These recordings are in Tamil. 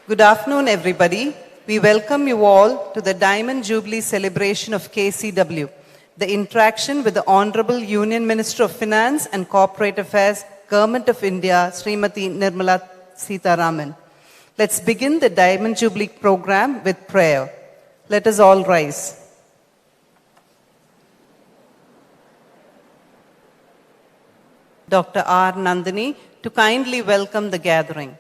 Good afternoon, everybody. We welcome you all to the Diamond Jubilee celebration of KCW, the interaction with the Honorable Union Minister of Finance and Corporate Affairs, Government of India, Srimati Nirmala Sitharaman. Let's begin the Diamond Jubilee program with prayer. Let us all rise. Dr. R. Nandini to kindly welcome the gathering.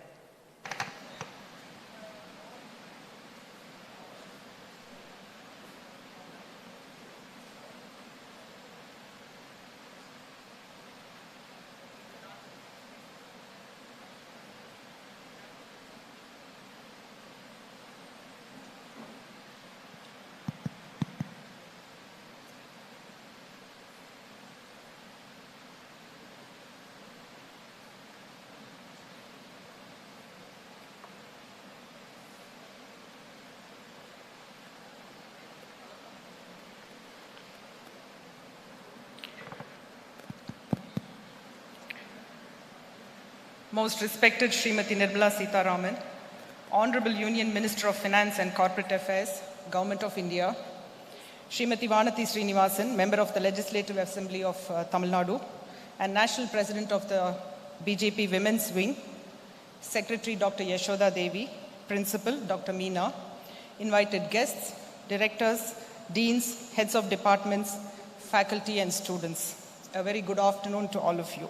Most respected Srimati Nirmala Sitharaman, Honorable Union Minister of Finance and Corporate Affairs, Government of India, Srimati Vanathi Srinivasan, Member of the Legislative Assembly of Tamil Nadu and National President of the BJP Women's Wing, Secretary Dr. Yashoda Devi, Principal Dr. Meena, invited guests, directors, deans, heads of departments, faculty and students. A very good afternoon to all of you.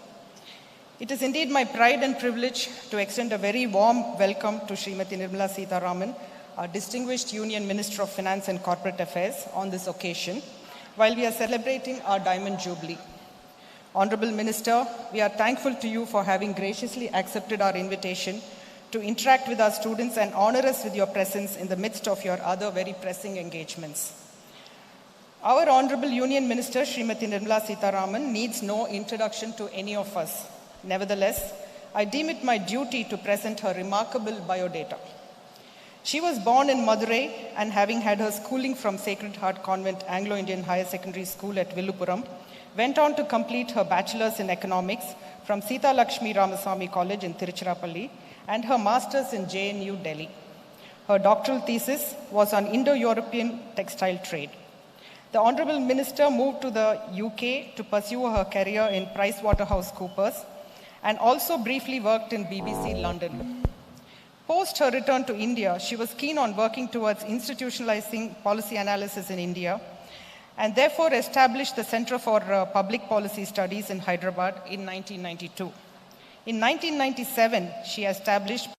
It is indeed my pride and privilege to extend a very warm welcome to Srimati Nirmala Sitharaman, our distinguished Union Minister of Finance and Corporate Affairs, on this occasion, while we are celebrating our Diamond Jubilee. Honorable Minister, we are thankful to you for having graciously accepted our invitation to interact with our students and honor us with your presence in the midst of your other very pressing engagements. Our Honorable Union Minister, Srimati Nirmala Sitharaman, needs no introduction to any of us. Nevertheless, I deem it my duty to present her remarkable biodata. She was born in Madurai and having had her schooling from Sacred Heart Convent Anglo-Indian Higher Secondary School at Villupuram, went on to complete her bachelor's in economics from Sita Lakshmi Ramasamy College in Tiruchirappalli and her master's in JNU Delhi. Her doctoral thesis was on Indo-European textile trade. The Honorable Minister moved to the UK to pursue her career in PricewaterhouseCoopers and also briefly worked in BBC London. Post her return to India, she was keen on working towards institutionalizing policy analysis in India and therefore established the Center for Public Policy Studies in Hyderabad in 1992. In 1997, she established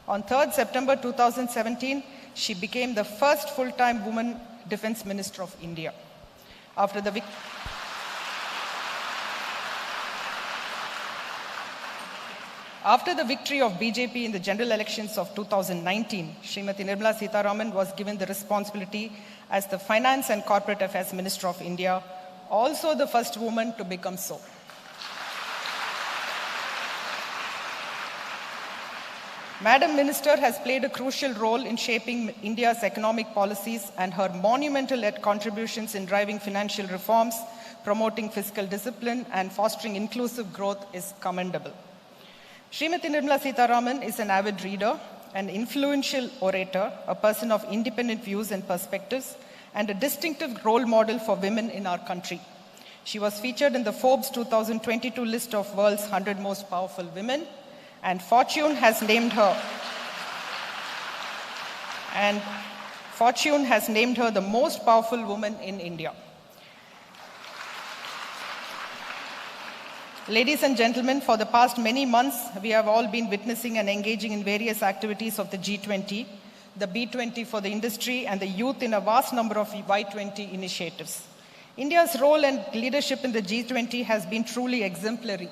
On 3rd September 2017, she became the first full-time woman Defense Minister of India. After the victory of BJP in the general elections of 2019, Srimati Nirmala Sitharaman was given the responsibility as the Finance and Corporate Affairs Minister of India, also the first woman to become so. Madam Minister has played a crucial role in shaping India's economic policies, and her monumental contributions in driving financial reforms, promoting fiscal discipline, and fostering inclusive growth is commendable. Srimati Nirmala Sitharaman is an avid reader, an influential orator, a person of independent views and perspectives, and a distinctive role model for women in our country. She was featured in the Forbes 2022 list of world's 100 most powerful women, and fortune has named her the most powerful woman in India. Ladies and gentlemen, for the past many months, we have all been witnessing and engaging in various activities of the G20, the B20 for the industry, and the youth in a vast number of Y20 initiatives. India's role and leadership in the G20 has been truly exemplary.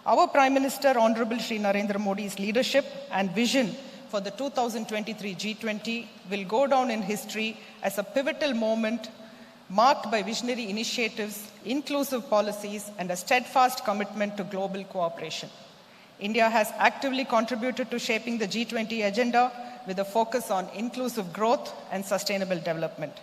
Our Prime Minister, Honorable Shri Narendra Modi's leadership and vision for the 2023 G20 will go down in history as a pivotal moment marked by visionary initiatives, inclusive policies, and a steadfast commitment to global cooperation. India has actively contributed to shaping the G20 agenda with a focus on inclusive growth and sustainable development.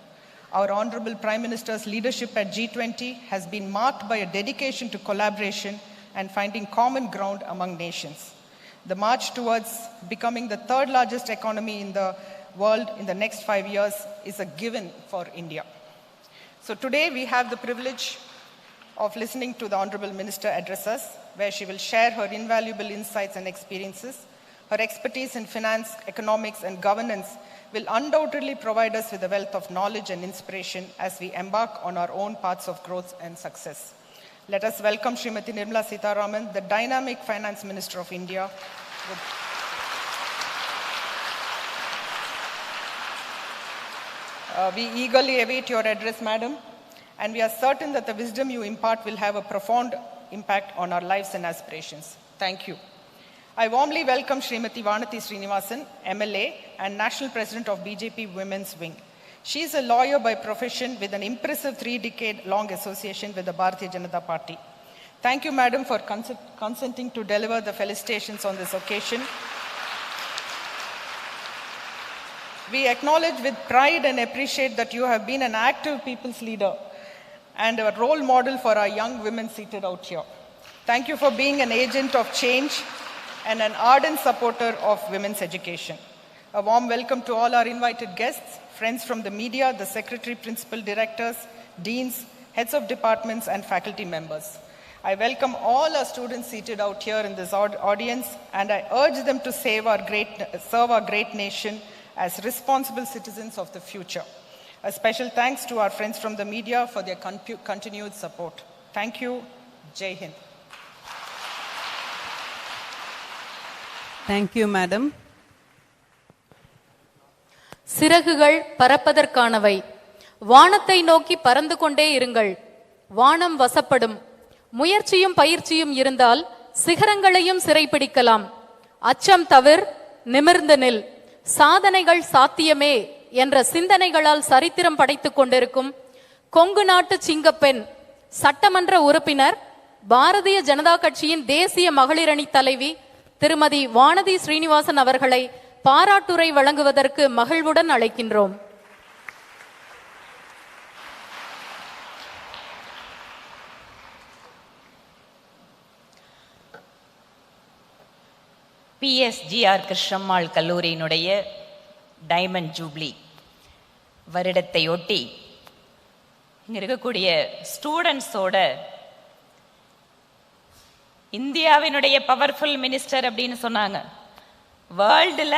Our Honorable Prime Minister's leadership at G20 has been marked by a dedication to collaboration and finding common ground among nations. The march towards becoming the third largest economy in the world in the next 5 years is a given for India. So today we have the privilege of listening to the Honorable Minister address us, where she will share her invaluable insights and experiences. Her expertise in finance, economics, and governance will undoubtedly provide us with a wealth of knowledge and inspiration as we embark on our own paths of growth and success. Let us welcome Srimati Nirmala Sitharaman, the dynamic Finance Minister of India. We eagerly await your address, Madam, and we are certain that the wisdom you impart will have a profound impact on our lives and aspirations. Thank you. I warmly welcome Srimati Vanathi Srinivasan, MLA and National President of BJP Women's Wing. She is a lawyer by profession with an impressive 3-decade-long association with the Bharatiya Janata Party. Thank you, Madam, for consenting to deliver the felicitations on this occasion. We acknowledge with pride and appreciate that you have been an active people's leader and a role model for our young women seated out here. Thank you for being an agent of change and an ardent supporter of women's education. A warm welcome to all our invited guests, friends from the media, the secretary, principal directors, deans, heads of departments, and faculty members. I welcome all our students seated out here in this audience, and I urge them to serve our great nation as responsible citizens of the future. A special thanks to our friends from the media for their continued support. Thank you. Jai Hind. Thank you, Madam. சிறகுகள் பறப்பதற்கானவை. வானத்தை நோக்கி பறந்து கொண்டே இருங்கள். வானம் வசப்படும். முயற்சியும் பயிற்சியும் இருந்தால் சிகரங்களையும் சிறைப்பிடிக்கலாம். அச்சம் தவிர், நிமிர்ந்து நில். சாதனைகள் சாத்தியமே என்ற சிந்தனைகளால் சரித்திரம் படைத்துக் கொண்டிருக்கும் கொங்கு நாட்டு சிங்கப்பெண், சட்டமன்ற உறுப்பினர், பாரதிய ஜனதா கட்சியின் தேசிய மகளிர் அணி தலைவி திருமதி வானதி ஸ்ரீனிவாசன் அவர்களை பாராட்டுரை வழங்குவதற்கு மகிழ்வுடன் அழைக்கின்றோம். பிஎஸ்ஜிஆர் கிருஷ்ணம்மாள் கல்லூரியினுடைய டைமண்ட் ஜூப்ளி வருடத்தையொட்டி இங்க இருக்கக்கூடிய ஸ்டூடெண்ட்ஸோட இந்தியாவினுடைய பவர்ஃபுல் மினிஸ்டர் அப்படின்னு சொன்னாங்க. வேர்ல்டுல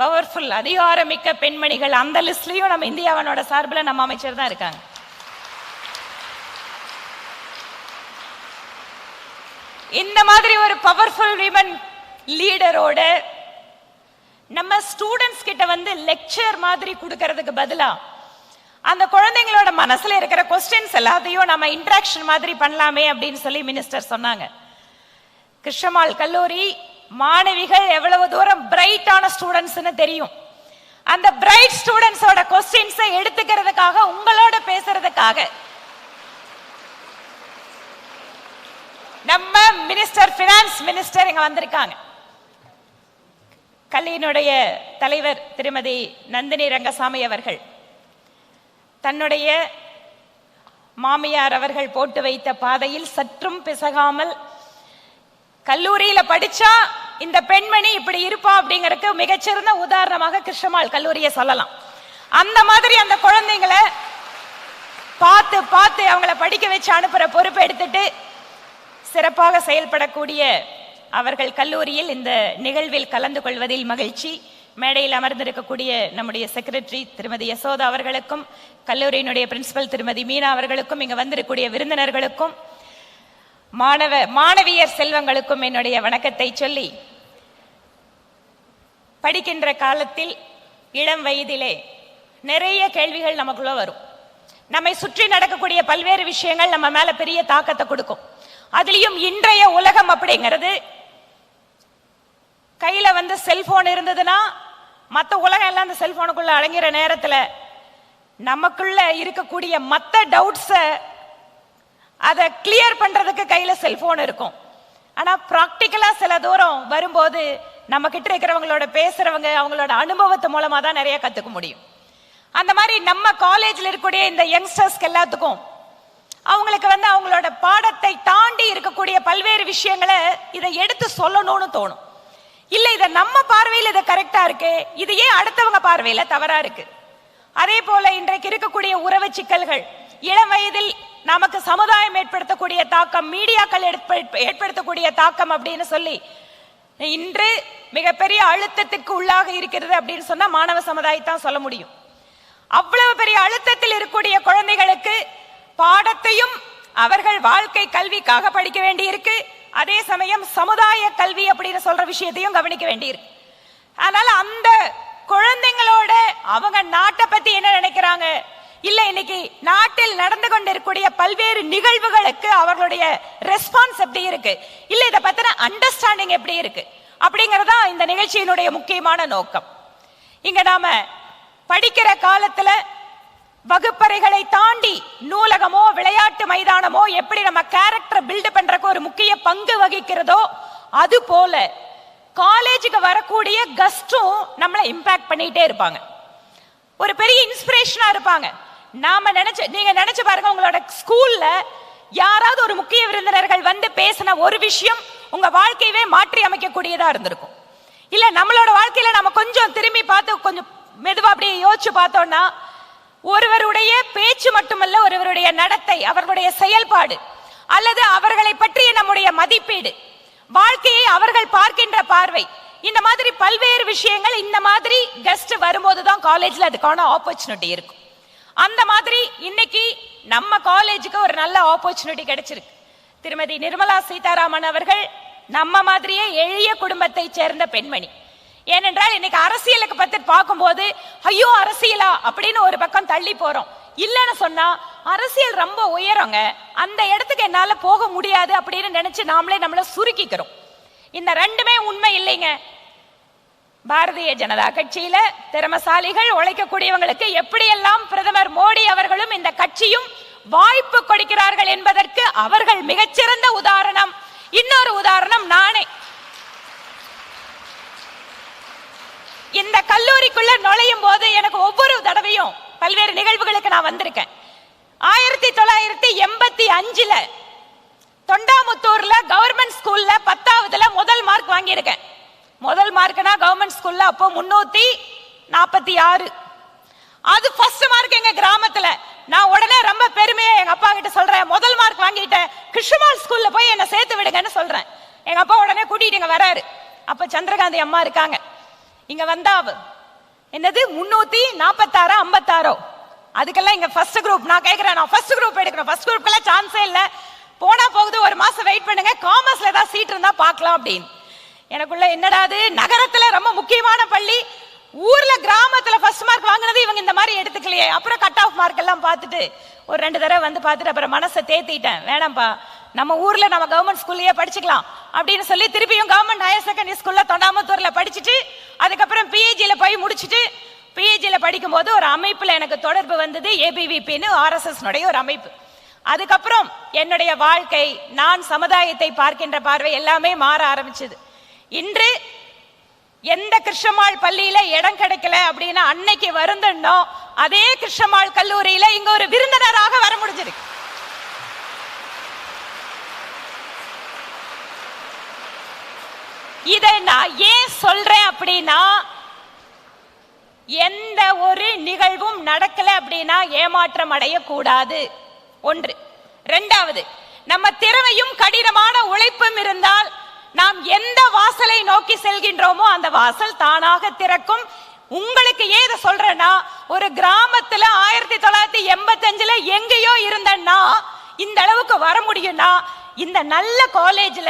பவர்ஃபுல் அதிகாரமிக்க பெண்மணிகள் அந்த லிஸ்ட்லயும் நம்ம இந்தியாவினோட சார்பில் நம்ம அமைச்சர் தான் இருக்காங்க. இந்த மாதிரி ஒரு பவர்ஃபுல் விமன் லீடரோட நம்ம ஸ்டூடெண்ட்ஸ் கிட்ட வந்து லெக்சர் மாதிரி கொடுக்கறதுக்கு பதிலா அந்த குழந்தைங்களோட மனசுல இருக்கிற கொஸ்டின்ஸ் எல்லாத்தையும் நம்ம இன்டராக்ஷன் மாதிரி பண்ணலாமே அப்படின்னு சொல்லி மினிஸ்டர் சொன்னாங்க. கிருஷ்ணம்மாள் கல்லூரி மாணவிகள் எவ்வளவு தூரம் பிரைட்டான ஸ்டூடெண்ட்ஸ்னு தெரியும். அந்த பிரைட் ஸ்டூடெண்ட்ஸோட கொஸ்டின்ஸை எடுத்துக்கிறதுக்காக உங்களோட பேசுறதுக்காக நம்ம மினிஸ்டர் பினான்ஸ் மினிஸ்டர் இங்க வந்திருக்காங்க. கல்வியினுடைய தலைவர் திருமதி நந்தினி ரங்கசாமி அவர்கள் தன்னுடைய மாமியார் அவர்கள் போட்டு வைத்த பாதையில் சற்றும் பிசகாமல் கல்லூரியில படிச்சா இந்த பெண்மணி இப்படி இருப்பா அப்படிங்கறதுக்கு மிகச்சிறந்த உதாரணமாக கிருஷ்ணம்மாள் கல்லூரியை சொல்லலாம். அந்த மாதிரி அந்த குழந்தைங்களை பார்த்து பார்த்து அவங்கள படிக்க வச்சு அனுப்புற பொறுப்பு எடுத்துட்டு சிறப்பாக செயல்படக்கூடிய அவர்கள் கல்லூரியில் இந்த நிகழ்வில் கலந்து கொள்வதில் மகிழ்ச்சி. மேடையில் அமர்ந்திருக்கக்கூடிய நம்முடைய செக்ரட்டரி திருமதி யசோதா அவர்களுக்கும், கல்லூரியினுடைய பிரின்சிபல் திருமதி மீனா அவர்களுக்கும், இங்கு வந்திருக்கக்கூடிய விருந்தினர்களுக்கும், மாணவியர் செல்வங்களுக்கும் என்னுடைய வணக்கத்தை சொல்லி, படிக்கின்ற காலத்தில் இளம் வயதிலே நிறைய கேள்விகள் நமக்குள்ள வரும். நம்மை சுற்றி நடக்கக்கூடிய பல்வேறு விஷயங்கள் நம்ம மேல பெரிய தாக்கத்தை கொடுக்கும். அதுலயும் இன்றைய உலகம் அப்படிங்கிறது, கையில செல்போன் இருந்ததுன்னா மற்ற உலகம் எல்லாம் அந்த செல்போனுக்குள்ள அடங்கிற நேரத்துல நமக்குள்ள இருக்கக்கூடிய மற்ற டவுட்ஸ அதை கிளியர் பண்றதுக்கு கையில செல்போன் இருக்கும். ஆனா பிராக்டிக்கலா சில தூரம் வரும்போது நம்ம கிட்ட இருக்கிறவங்களோட பேசுறவங்க அவங்களோட அனுபவத்து மூலமா தான் நிறைய கத்துக்க முடியும். அந்த மாதிரி நம்ம காலேஜ்ல இருக்கக்கூடிய இந்த யங்ஸ்டர்ஸ்க்கு எல்லாத்துக்கும் அவங்களுக்கு அவங்களோட பாடத்தை தாண்டி இருக்கக்கூடிய பல்வேறு விஷயங்களை இதை எடுத்து சொல்லணும்னு தோணும். இல்ல இத நம்ம பார்வையில் இது கரெக்டா இருக்கு, இது ஏன் அடுத்தவங்க பார்வையில தவறா இருக்கு. அதே போல இன்றைக்கு இருக்கக்கூடிய உறவு சிக்கல்கள், இளம் வயதில் நமக்கு சமுதாயம் ஏற்படுத்தக்கூடிய தாக்கம், மீடியாக்கள் ஏற்படுத்தக்கூடிய தாக்கம் அப்படின்னு சொல்லி இன்று மிகப்பெரிய அழுத்தத்திற்கு உள்ளாக இருக்கிறது அப்படின்னு சொன்னா மாணவ சமுதாயத்தான் சொல்ல முடியும். அவ்வளவு பெரிய அழுத்தத்தில் இருக்கக்கூடிய குழந்தைகளுக்கு பாடத்தையும் அவர்கள் வாழ்க்கை கல்விக்காக படிக்க வேண்டி இருக்கு, அதே சமயம் சமுதாய கல்வி அப்படின்னு சொல்ற விஷயத்தையும் கவனிக்க வேண்டி இருக்கு. அதனால அந்த குழந்தைங்களோட அவங்க நாட்டை பத்தி என்ன நினைக்கிறாங்க, இல்ல இன்னைக்கு நாட்டில் நடந்து கொண்டிருக்கக்கூடிய பல்வேறு நிகழ்வுகளுக்கு அவர்களுடைய ரெஸ்பான்ஸ் எப்படி இருக்கு, இல்ல இதை பத்தின அண்டர்ஸ்டாண்டிங் எப்படி இருக்கு அப்படிங்கறதா இந்த நிகழ்ச்சியினுடைய முக்கியமான நோக்கம். இங்க நாம படிக்கிற காலத்துல வகுப்பறைகளை தாண்டி நூலகமோ விளையாட்டு மைதானமோ எப்படி நம்ம கேரக்டர் பில்ட் பண்றதுக்கு ஒரு முக்கிய பங்கு வகிக்கிறதோ, அது போல காலேஜுக்கு வரக்கூடிய கெஸ்டும் நம்மளை இம்பாக்ட் பண்ணிட்டே இருப்பாங்க, ஒரு பெரிய இன்ஸ்பிரேஷனா இருப்பாங்க. நீங்க நினைச்சு பாருங்க, உங்களோட ஸ்கூல்ல யாராவது ஒரு முக்கிய விருந்தினர்கள் பேசின ஒரு விஷயம் உங்க வாழ்க்கையவே மாற்றி அமைக்கக்கூடியதா இருந்திருக்கும். இல்ல நம்மளோட வாழ்க்கையில நம்ம கொஞ்சம் திரும்பி பார்த்து கொஞ்சம் மெதுவா அப்படியே யோசிச்சு பார்த்தோம்னா, ஒருவருடைய பேச்சு மட்டுமல்ல, ஒருவருடைய நடத்தை, அவர்களுடைய செயல்பாடு அல்லது அவர்களை பற்றிய நம்முடைய மதிப்பீடு, வாழ்க்கையை அவர்கள் பார்க்கின்ற பார்வை, இந்த மாதிரி பல்வேறு விஷயங்கள் இந்த மாதிரி கெஸ்ட் வரும்போதுதான் காலேஜ்ல அதுக்கான ஆப்பர்ச்சுனிட்டி இருக்கும். அந்த மாதிரி இன்னைக்கு நம்ம காலேஜுக்கு ஒரு நல்ல ஆப்பர்ச்சுனிட்டி கிடைச்சிருக்கு. திருமதி நிர்மலா சீதாராமன் அவர்கள் நம்ம மாதிரியே எளிய குடும்பத்தை சேர்ந்த பெண்மணி. ஏனென்றால் இன்னைக்கு அரசியலுக்கு பத்தி பார்க்கும்போது ஐயோ அரசியலா அப்படின்னு ஒரு பக்கம் தள்ளி போறோம். இல்லன்னு சொன்னா அரசியல் ரொம்ப உயரங்க, அந்த இடத்துக்கு என்னால போக முடியாது அப்படின்னு நினைச்சு நாமளே நம்மள சுருக்கிக்கிறோம். இந்த ரெண்டுமே உண்மை இல்லைங்க. பாரதிய ஜனதா கட்சியில திறமசாலிகள் உழைக்கக்கூடியவங்களுக்கு எப்படியெல்லாம் பிரதமர் மோடி அவர்களும் இந்த கட்சியும் வாய்ப்பு கொடுக்கிறார்கள் என்பதற்கு அவர்கள் மிகச்சிறந்த உதாரணம். இன்னொரு உதாரணம் நானே. இந்த கல்லூரிக்குள்ள நுழையும் போது எனக்கு ஒவ்வொரு தடவையும் பல்வேறு நிகழ்வுகளுக்கு நான் வந்திருக்கேன். 1985ல தொண்டாமுத்தூர்ல கவர்மெண்ட் ஸ்கூல்ல 10ஆவதுல முதல் மார்க் வாங்கியிருக்கேன். முதல் மார்க்னா கவர்மெண்ட் ஸ்கூல்ல அப்போ 346. அது ஃபர்ஸ்ட் மார்க் எங்க கிராமத்துல. நான் உடனே ரொம்ப பெருமையா எங்க அப்பா கிட்ட சொல்றேன், முதல் மார்க் வாங்கிட்டேன், கிருஷ்ணமால் ஸ்கூல்ல போய் என்ன சேர்த்து விடுங்கன்னு சொல்றேன். எங்க அப்பா உடனே கூட்டிட்டு இங்க வராரு. அப்ப சந்திரகாந்தி அம்மா இருக்காங்க. இங்க வந்தா என்னது 346 56, அதுக்கெல்லாம் இங்க ஃபர்ஸ்ட் குரூப். நான் கேக்குறேன், நான் ஃபர்ஸ்ட் குரூப் எடுக்கணும், ஃபர்ஸ்ட் குரூப்க்கெல்லாம் சான்ஸே இல்ல, போனா போகுது, ஒரு மாசம் வெயிட் பண்ணுங்க, காமர்ஸ்ல ஏதாவது சீட் இருந்தா பார்க்கலாம் அப்படின்னு. எனக்குள்ள என்னடாது, நகரத்துல ரொம்ப முக்கியமான பள்ளி, ஊர்ல கிராமத்துல ஃபர்ஸ்ட் மார்க் வாங்கினது இவங்க இந்த மாதிரி எடுத்துக்கலையே. அப்புறம் கட் ஆஃப் மார்க் எல்லாம் பார்த்துட்டு ஒரு 2 தடவை பார்த்துட்டு அப்புறம் மனசை தேத்திட்டேன், வேணாம்பா நம்ம ஊர்ல நம்ம கவர்மெண்ட் ஸ்கூல்லயே படிச்சுக்கலாம் அப்படின்னு சொல்லி திருப்பியும் கவர்மெண்ட் ஹையர் செகண்டரி ஸ்கூல்ல தொண்டாமுத்தூர்ல படிச்சுட்டு அதுக்கப்புறம் பிஹெச்டில போய் முடிச்சுட்டு, பிஹெச்டில படிக்கும் போது ஒரு அமைப்புல எனக்கு தொடர்பு வந்தது, ஏபிவிபின்னு RSS ஒரு அமைப்பு. அதுக்கப்புறம் என்னுடைய வாழ்க்கை, நான் சமுதாயத்தை பார்க்கின்ற பார்வை எல்லாமே மாற ஆரம்பிச்சது. இன்று எந்த கிருஷ்ணமால் பள்ளியில இடம் கிடைக்கல அப்படின்னா அன்னைக்கு வருந்தோம், அதே கிருஷ்ணமால் கல்லூரியில இங்க ஒரு விருந்தினராக வர முடிஞ்சிருக்கு. இதை நான் ஏன் சொல்றேன் அப்படின்னா, எந்த ஒரு நிகழ்வும் நடக்கல அப்படின்னா ஏமாற்றம் அடையக்கூடாது. ஒன்று. 2வது, நம்ம திறமையும் கடினமான உழைப்பும் இருந்தால் நாம் எந்த வாசலை நோக்கி செல்கின்றோமோ அந்த வாசல் தானாக திறக்கும். உங்களுக்கு ஏது சொல்றேன்னா, ஒரு கிராமத்துல 1985 எங்கேயோ இருந்தேன்னா இந்த அளவுக்கு வர முடியும்னா, இந்த நல்ல காலேஜ்ல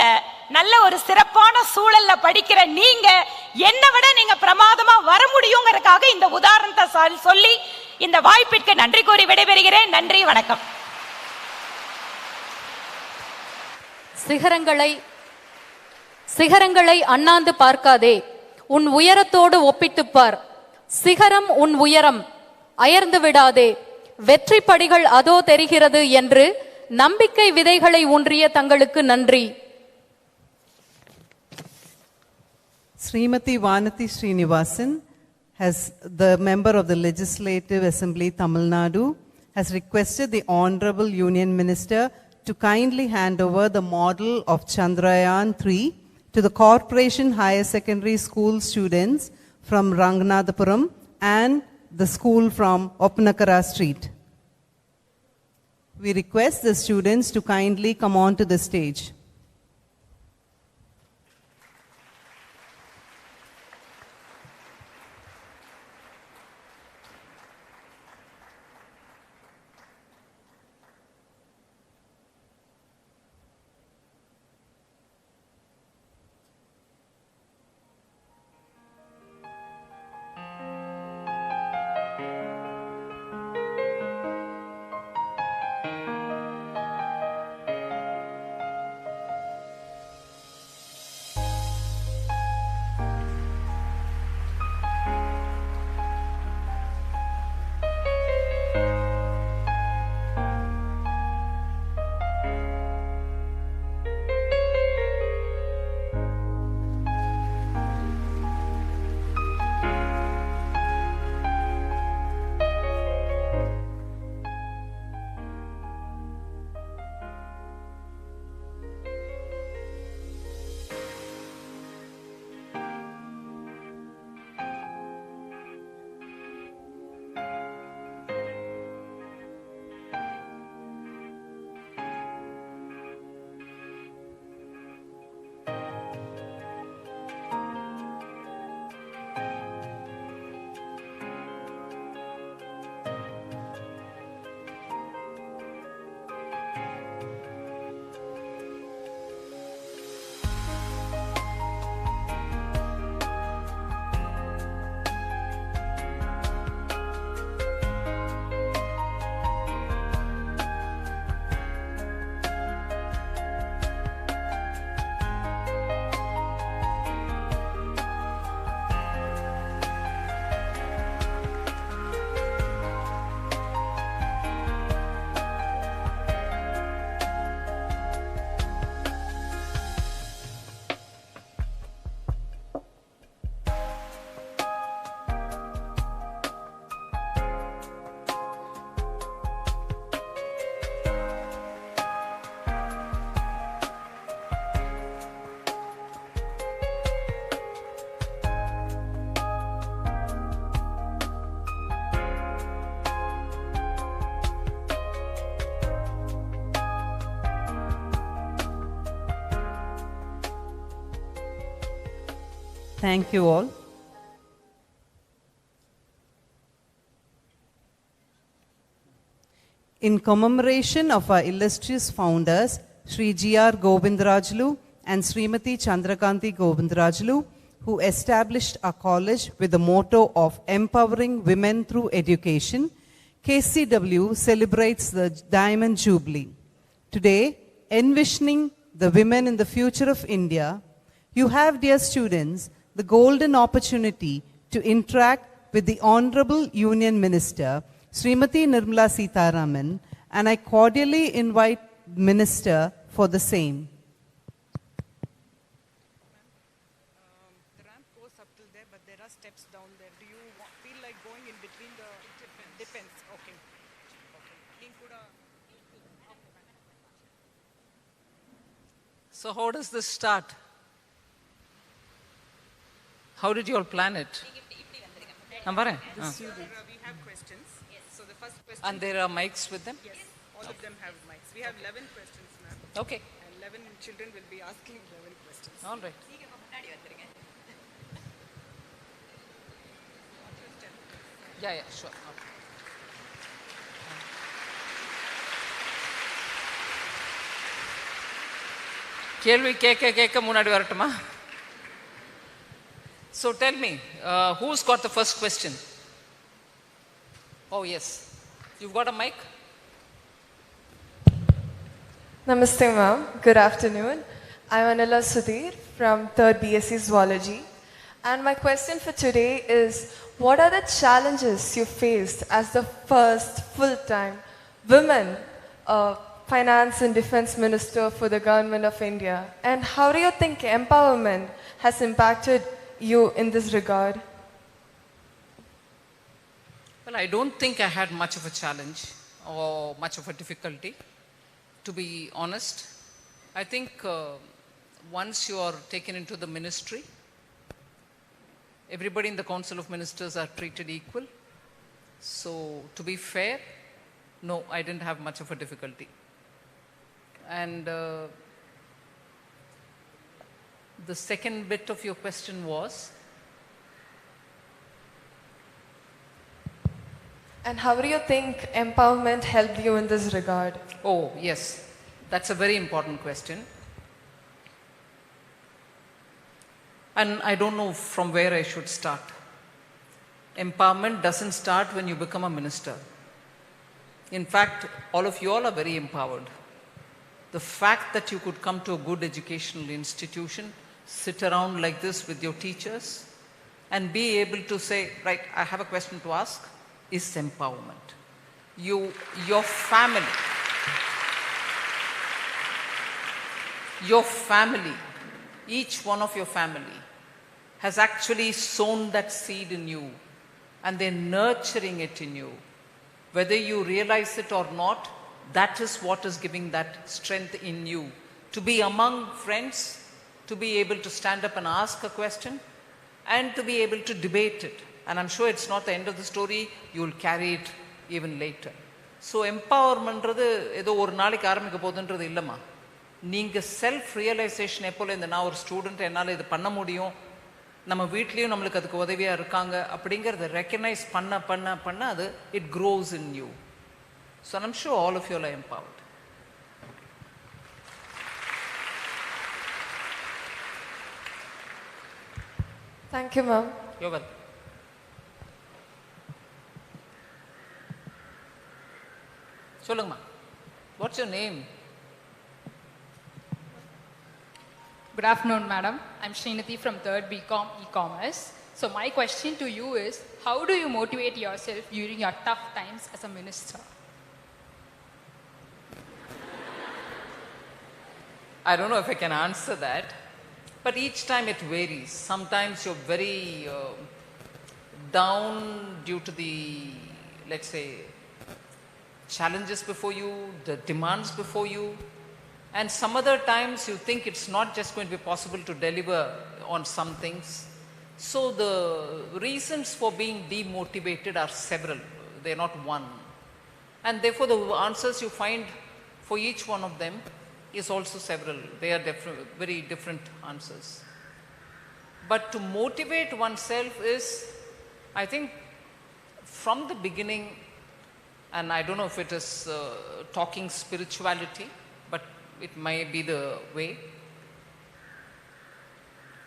நல்ல ஒரு சிறப்பான சூழல்ல படிக்கிற நீங்க என்னை விட நீங்க பிரமாதமா வர முடியுங்கிறதுக்காக இந்த உதாரணத்தை சொல்லி இந்த வாய்ப்பிற்கு நன்றி கூறி விடைபெறுகிறேன். நன்றி, வணக்கம். சிகரங்களை அண்ணாந்து பார்க்காதே, உன் உயரத்தோடு ஒப்பிட்டுப் பார். சிகரம் உன் உயரம், அயர்ந்து விடாதே. வெற்றி படிகள் அதோ தெரிகிறது என்று நம்பிக்கை விதைகளை ஊன்றிய தங்களுக்கு நன்றி. Srimati Vanati Srinivasan, the member of the Legislative Assembly Tamil Nadu, has requested the Honorable Union Minister to kindly hand over the model of Chandrayaan 3 to the Corporation Higher Secondary School students from Ranganathapuram and the school from Opnakara Street. We request the students to kindly come on to the stage. Thank you all. In commemoration of our illustrious founders, Sri G.R. Govindarajulu and Srimati Chandrakanti Govindarajulu, who established our college with the motto of empowering women through education, KCW celebrates the Diamond Jubilee. Today, envisioning the women in the future of India, you have, dear students, the golden opportunity to interact with the Honorable Union Minister, Srimati Nirmala Sitharaman, and I cordially invite Minister for the same. The ramp goes up till there, but there are steps down there. Do you feel like going in between the... It depends. Okay. So how does this start? How did you all plan it? We have questions. So the first question... And there are mics with them? Yes, all of them have mics. We have 11 questions, ma'am. Okay. And 11 children will be asking 11 questions. All right. Yeah, sure. Okay. கேள்வி கேட்க முன்னாடி வரட்டுமா? So tell me, who's got the first question? Oh yes, you've got a mic. Namaste ma'am, good afternoon. I'm Anila Sudhir from 3rd BSc Zoology. And my question for today is, what are the challenges you faced as the first full-time women Finance and Defense Minister for the Government of India? And how do you think empowerment has impacted you in this regard? Well, I don't think I had much of a challenge or much of a difficulty, to be honest. I think once you are taken into the ministry, everybody in the Council of Ministers are treated equal. So, to be fair, no, I didn't have much of a difficulty. And the second bit of your question was? And how do you think empowerment helped you in this regard? Oh, yes. That's a very important question. And I don't know from where I should start. Empowerment doesn't start when you become a minister. In fact, all of you all are very empowered. The fact that you could come to a good educational institution, sit around like this with your teachers, and be able to say, right, I have a question to ask, is empowerment. Your family, each one of your family has actually sown that seed in you, and they're nurturing it in you. Whether you realize it or not, that is what is giving that strength in you. To be among friends, to be able to stand up and ask a question, and to be able to debate it. And I'm sure it's not the end of the story, you will carry it even later. So empowerment ஏதோ ஒரு நாளைக்கு ஆரம்பிக்க போகுதுன்றது இல்லைம்மா. நீங்கள் செல்ஃப் ரியலைசேஷன் எப்போல இந்த நான் ஒரு ஸ்டூடெண்ட் என்னால் இது பண்ண முடியும், நம்ம வீட்லேயும் நம்மளுக்கு அதுக்கு உதவியாக இருக்காங்க அப்படிங்கிறத ரெக்கக்னைஸ் பண்ண அது it cross in you. So I'm sure all of you are empowered. Thank you, ma'am. You're welcome. Solungma, what's your name? Good afternoon, madam. I'm Srinathi from 3rd BCom E-Commerce. So my question to you is, how do you motivate yourself during your tough times as a minister? I don't know if I can answer that, but each time it varies. Sometimes you're very down due to the, let's say, challenges before you, the demands before you, and some other times you think it's not just going to be possible to deliver on some things. So the reasons for being demotivated are several. They're not one. And therefore the answers you find for each one of them is also several. They are very different answers. But to motivate oneself is, I think, from the beginning, and I don't know if it is talking spirituality, but it may be the way.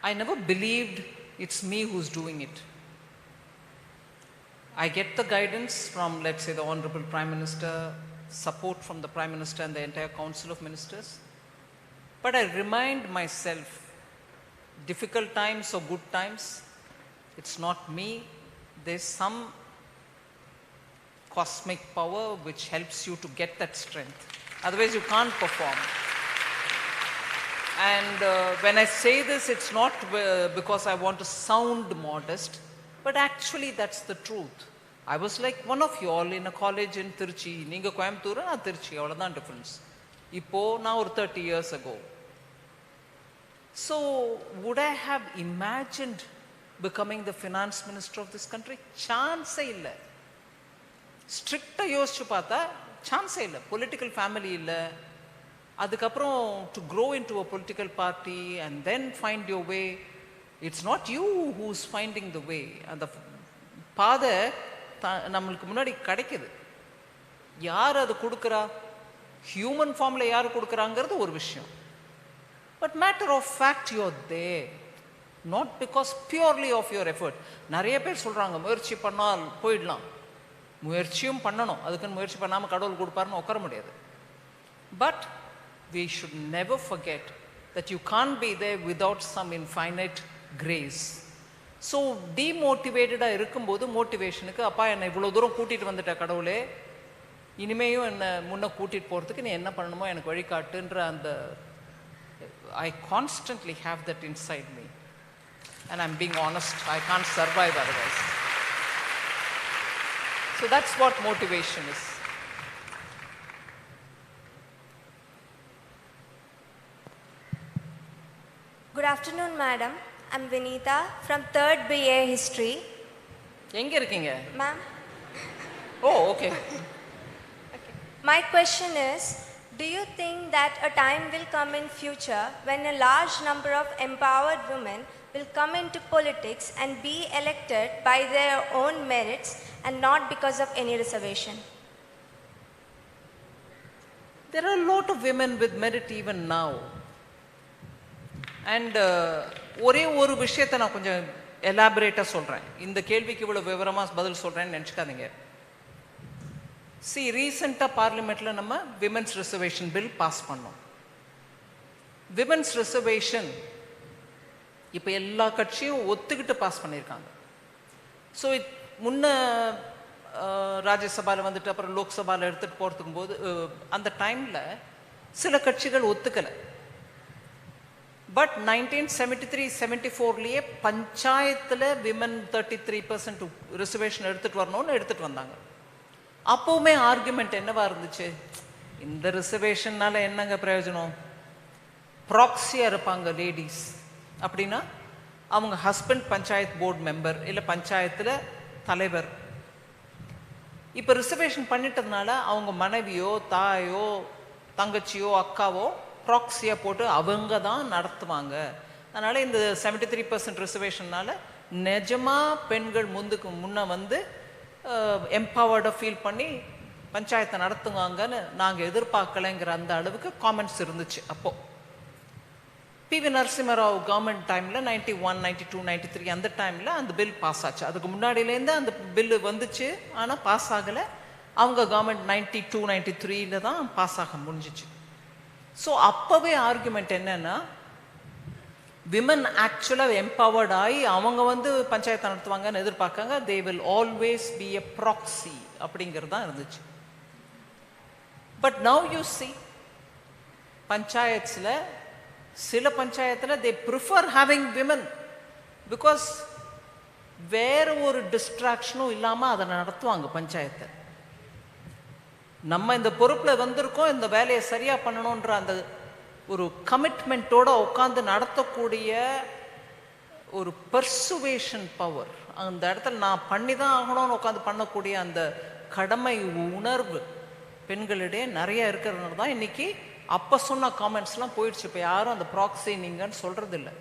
I never believed it's me who's doing it. I get the guidance from, let's say, the Honorable Prime Minister, support from the Prime Minister and the entire Council of Ministers. But I remind myself, difficult times or good times, it's not me. There's some cosmic power which helps you to get that strength. Otherwise you can't perform. And when I say this, it's not because I want to sound modest, but actually that's the truth. I was like one of you all in a college in Tiruchi. Neenga Coimbatore, na Tiruchi, avladhaan difference. Ipo na or 30 years ago. So would I have imagined becoming the finance minister of this country? Chance illa. Strict yosichu paatha chance illa. Political family illa. அதுக்கப்புறம் to grow into a political party and then find your way, it's not you who's finding the way. அந்த பாதை நம்மளுக்கு முன்னாடி கிடைக்குது. யார் அது கொடுக்குறா, ஹியூமன் ஃபார்ம்ல யார் கொடுக்குறாங்கிறது ஒரு விஷயம். But matter of fact you are there, not because purely of your effort. நிறைய பேர் சொல்றாங்க முயற்சி பண்ணால் போயிடலாம். முயற்சியும் பண்ணணும், அதுக்குன்னு முயற்சி பண்ணாமல் கடவுள் கொடுப்பாருன்னு உட்கார முடியாது. But we should never forget that you can't be there without some infinite grace. So டீமோட்டிவேட்டடாக இருக்கும்போது மோட்டிவேஷனுக்கு அப்பா என்னை இவ்வளோ தூரம் கூட்டிகிட்டு வந்துட்ட கடவுளே, இனிமேயும் என்னை முன்னே கூட்டிகிட்டு போகிறதுக்கு நீ என்ன பண்ணணுமோ எனக்கு வழிகாட்டுன்ற அந்த I constantly have that inside me. And I'm being honest, I can't survive otherwise. So that's what motivation is. Good afternoon, madam. I'm Vinita from 3rd BA History. எங்க இருக்கீங்க? Ma'am. Oh, okay. My question is, do you think that a time will come in future when a large number of empowered women will come into politics and be elected by their own merits and not because of any reservation? There are a lot of women with merit even now. And ஒரே ஒரு விஷயத்தை நான் கொஞ்சம் எலாபரேட்டாக சொல்கிறேன். இந்த கேள்விக்கு இவ்வளோ விவரமாக பதில் சொல்கிறேன்னு நினச்சிக்காதீங்க. ரீசெண்டாக பார்லிமெண்ட்டில் நம்ம விமென்ஸ் ரிசர்வேஷன் பில் பாஸ் பண்ணோம். விமென்ஸ் ரிசர்வேஷன் இப்போ எல்லா கட்சியும் ஒத்துக்கிட்டு பாஸ் பண்ணியிருக்காங்க. ஸோ முன்ன ராஜ்யசபாவில் வந்துட்டு அப்புறம் லோக்சபாவில் எடுத்துகிட்டு போகிறதுக்கும் போது அந்த டைமில் சில கட்சிகள் ஒத்துக்கலை. பட் 1973-74 பஞ்சாயத்தில் விமன் 33% ரிசர்வேஷன் எடுத்துகிட்டு வரணும்னு எடுத்துகிட்டு வந்தாங்க. அப்போவுமே ஆர்குமெண்ட் என்னவா இருந்துச்சு, இந்த ரிசர்வேஷன்னால என்னங்க பிரயோஜனம், ப்ராக்சியாக இருப்பாங்க லேடிஸ். அப்படின்னா அவங்க ஹஸ்பண்ட் பஞ்சாயத்து போர்டு மெம்பர் இல்லை பஞ்சாயத்தில் தலைவர். இப்போ ரிசர்வேஷன் பண்ணிட்டதுனால அவங்க மனைவியோ தாயோ தங்கச்சியோ அக்காவோ ப்ராக்சியாக போட்டு அவங்க தான் நடத்துவாங்க. அதனால் இந்த 73% ரிசர்வேஷன்னால நிஜமாக பெண்கள் முன்ன வந்து எம்பவர்டாக ஃபீல் பண்ணி பஞ்சாயத்தை நடத்துவாங்கன்னு நாங்கள் எதிர்பார்க்கலைங்கிற அந்த அளவுக்கு காமெண்ட்ஸ் இருந்துச்சு. அப்போது பி.வி. நரசிம்மராவ் கவர்மெண்ட் டைமில் 91, 92, 93 அந்த டைமில் அந்த பில் பாஸ் ஆச்சு. அதுக்கு முன்னாடியிலேருந்து அந்த பில்லு வந்துச்சு, ஆனால் பாஸ் ஆகலை. அவங்க கவர்மெண்ட் 92, 93 தான் பாஸ் ஆக முடிஞ்சிச்சு. ஸோ அப்போவே ஆர்குமெண்ட் என்னன்னா, விமன் ஆக்சுவலாக எம்பவர்ட் ஆகி அவங்க வந்து பஞ்சாயத்தை நடத்துவாங்கன்னு எதிர்பார்க்காங்க. They will always be a proxy அப்படிங்கிறது தான் இருந்துச்சு. பட் நவ் யூ சி பஞ்சாயத்தில் சில பஞ்சாயத்தில் they prefer having women because வேற ஒரு டிஸ்ட்ராக்ஷனும் இல்லாமல் அதை நடத்துவாங்க பஞ்சாயத்தை. நம்ம இந்த பொறுப்பில் வந்திருக்கோம், இந்த வேலையை சரியாக பண்ணணுன்ற அந்த ஒரு கமிட்மெண்ட்டோடு உட்காந்து நடத்தக்கூடிய ஒரு பர்சுவேஷன் பவர், அந்த இடத்துல நான் பண்ணி தான் ஆகணும்னு உட்காந்து பண்ணக்கூடிய அந்த கடமை உணர்வு பெண்களிடையே நிறைய இருக்கிறதுனால தான் இன்னைக்கு அப்போ சொன்ன காமெண்ட்ஸ்லாம் போயிடுச்சு. இப்போ யாரும் அந்த ப்ராக்சி நீங்கன்னு சொல்கிறது இல்லை.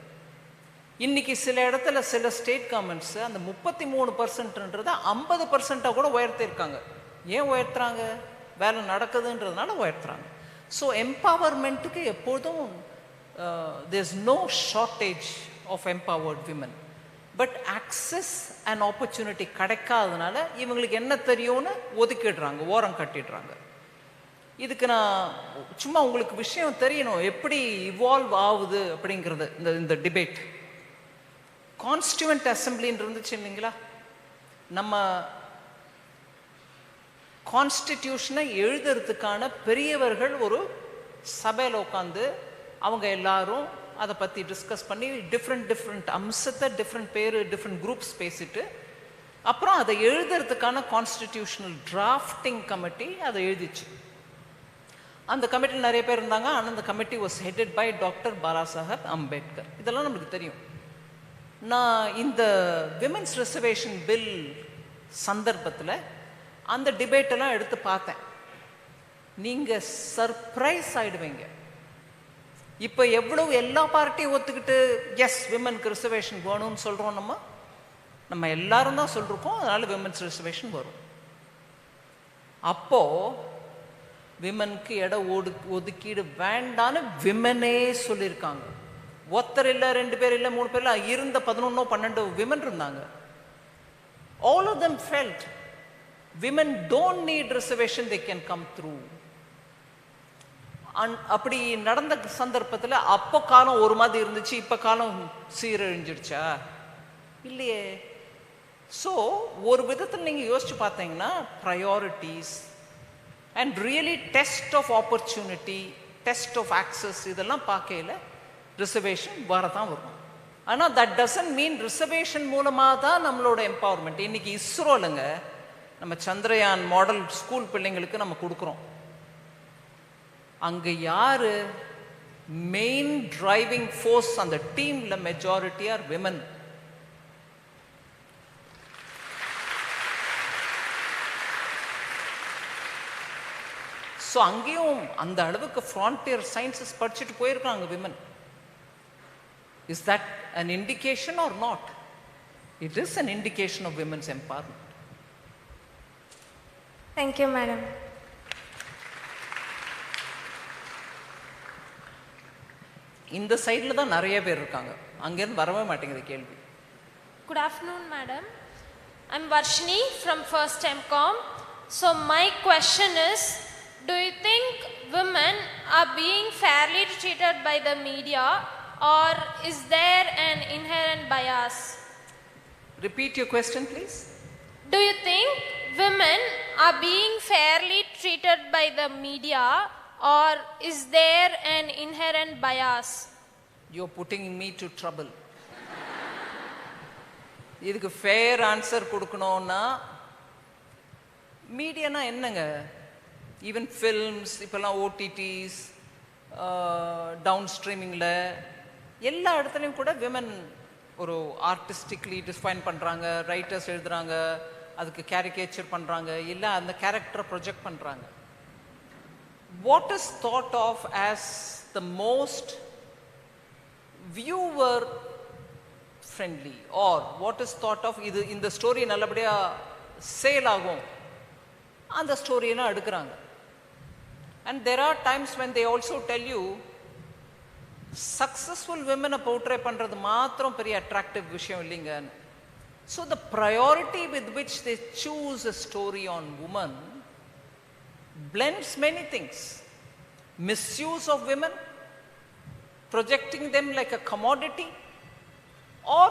இன்னைக்கு சில இடத்துல சில ஸ்டேட் கவர்மெண்ட்ஸ் அந்த 33%ன்றதை 50% கூட உயர்த்திருக்காங்க. ஏன் உயர்த்துறாங்க? வேலை நடக்குதுன்றதுனால உயர்த்துறாங்க. ஸோ எம்பவர்மெண்ட்டுக்கு எப்போதும் there is no shortage of empowered women. But access and opportunity கிடைக்காததுனால இவங்களுக்கு என்ன தெரியும்னு ஒதுக்கிடுறாங்க, ஓரம் கட்டிடுறாங்க. இதுக்கு நான் சும்மா உங்களுக்கு விஷயம் தெரியணும் எப்படி இவால்வ் ஆகுது அப்படிங்கிறது. இந்த டிபேட் கான்ஸ்டியூவன்ட் அசம்பிளின்னு இருந்துச்சு இல்லைங்களா, நம்ம கான்ஸ்டிடியூஷனை எழுதுறதுக்கான பெரியவர்கள் ஒரு சபையில் உட்காந்து அவங்க எல்லாரும் அதை பற்றி டிஸ்கஸ் பண்ணி டிஃப்ரெண்ட் அம்சத்தை டிஃப்ரெண்ட் பேர் டிஃப்ரெண்ட் குரூப்ஸ் பேசிட்டு அப்புறம் அதை எழுதுறதுக்கான கான்ஸ்டிடியூஷனல் டிராஃப்டிங் கமிட்டி அதை எழுதிச்சு. அந்த கமிட்டியில் நிறைய பேர் இருந்தாங்க. ஆனால் அந்த committee was headed by doctor Balasaheb Ambedkar. இதெல்லாம் நம்மளுக்கு தெரியும். நான் இந்த விமென்ஸ் ரிசர்வேஷன் பில் சந்தர்ப்பத்தில் அந்த டிபேட்டெல்லாம் எடுத்து பார்த்தேன். நீங்கள் சர்ப்ரைஸ் ஆகிடுவீங்க. இப்போ எவ்வளவு எல்லா பார்ட்டியும் ஒத்துக்கிட்டு எஸ் விமனுக்கு ரிசர்வேஷன் வேணும்னு சொல்கிறோம். நம்ம எல்லாரும் தான் சொல்லிருக்கோம், அதனால விமன்ஸ் ரிசர்வேஷன் வரும். அப்போ விமனுக்கு இடம் ஒதுக்கீடு வேண்டான்னு விமனே சொல்லியிருக்காங்க. ஒருத்தர் இல்லை, 2 பேர் இல்லை, 3 பேர் இல்லை, இருந்த 11 12 விமன் இருந்தாங்க. All of them felt women don't need reservation, they can come through. அப்படி நடந்த சந்தர்ப்பத்தில் அப்போ காலம் ஒரு மாதிரி இருந்துச்சு, இப்போ காலம் சீரழிஞ்சிடுச்சா? இல்லையே. ஸோ ஒரு விதத்தில் நீங்கள் யோசிச்சு பார்த்தீங்கன்னா priorities and really test of opportunity, test of access இதெல்லாம் பார்க்கையில் ரிசர்வேஷன் வரதான் வரும். ஆனால் தட் டசன்ட் மீன் ரிசர்வேஷன் மூலமாக தான் நம்மளோட எம்பவர்மெண்ட். இன்னைக்கு இஸ்ரோலங்க நம்ம சந்திரயான் மாடல் ஸ்கூல் பிள்ளைங்களுக்கு நம்ம கொடுக்குறோம். அங்கே யாரு மெயின் டிரைவிங் ஃபோர்ஸ்? அந்த டீம்ல மெஜாரிட்டி ஆர் விமன். ஸோ அங்கேயும் அந்த அளவுக்கு ஃப்ரான்டியர் சயின்சஸ் படிச்சுட்டு போயிருக்காங்க women. Is that an indication or not? It is an indication of women's empowerment. Thank you, madam. இந்த சைடுல தான் நிறைய பேர் இருக்காங்க, அங்கேருந்து வரவே மாட்டேங்குது கேள்வி. Good afternoon, madam. I'm Varshini from first MCom. So my question is, do you think women are being fairly treated by the media, or is there an inherent bias? Repeat your question, please. Do you think women are being fairly treated by the media, or is there an inherent bias? You're putting me to trouble. இதுக்கு ஃபேர் ஆன்சர் கொடுக்கணும்னா மீடியானா என்னங்க? ஈவன் ஃபில்ம்ஸ், இப்போல்லாம் ஓடிடிஸ், டவுன் ஸ்ட்ரீமிங்கில் எல்லா இடத்துலையும் கூட விமன் ஒரு ஆர்டிஸ்டிக்லி டிஃபைன் பண்ணுறாங்க, ரைட்டர்ஸ் எழுதுகிறாங்க, அதுக்கு கேரிகேச்சர் பண்ணுறாங்க, இல்லை அந்த கேரக்டரை ப்ரொஜெக்ட் பண்ணுறாங்க. What is thought of as the most viewer friendly, or what is thought of இது இந்த ஸ்டோரி நல்லபடியாக சேல் ஆகும், அந்த ஸ்டோரியெல்லாம் எடுக்கிறாங்க. And there are times when they also tell you successful women portray பண்றது மாத்திரம் பெரிய attractive விஷயம் இல்லைங்க. So the priority with which they choose a story on women blends many things. Misuse of women, projecting them like a commodity, or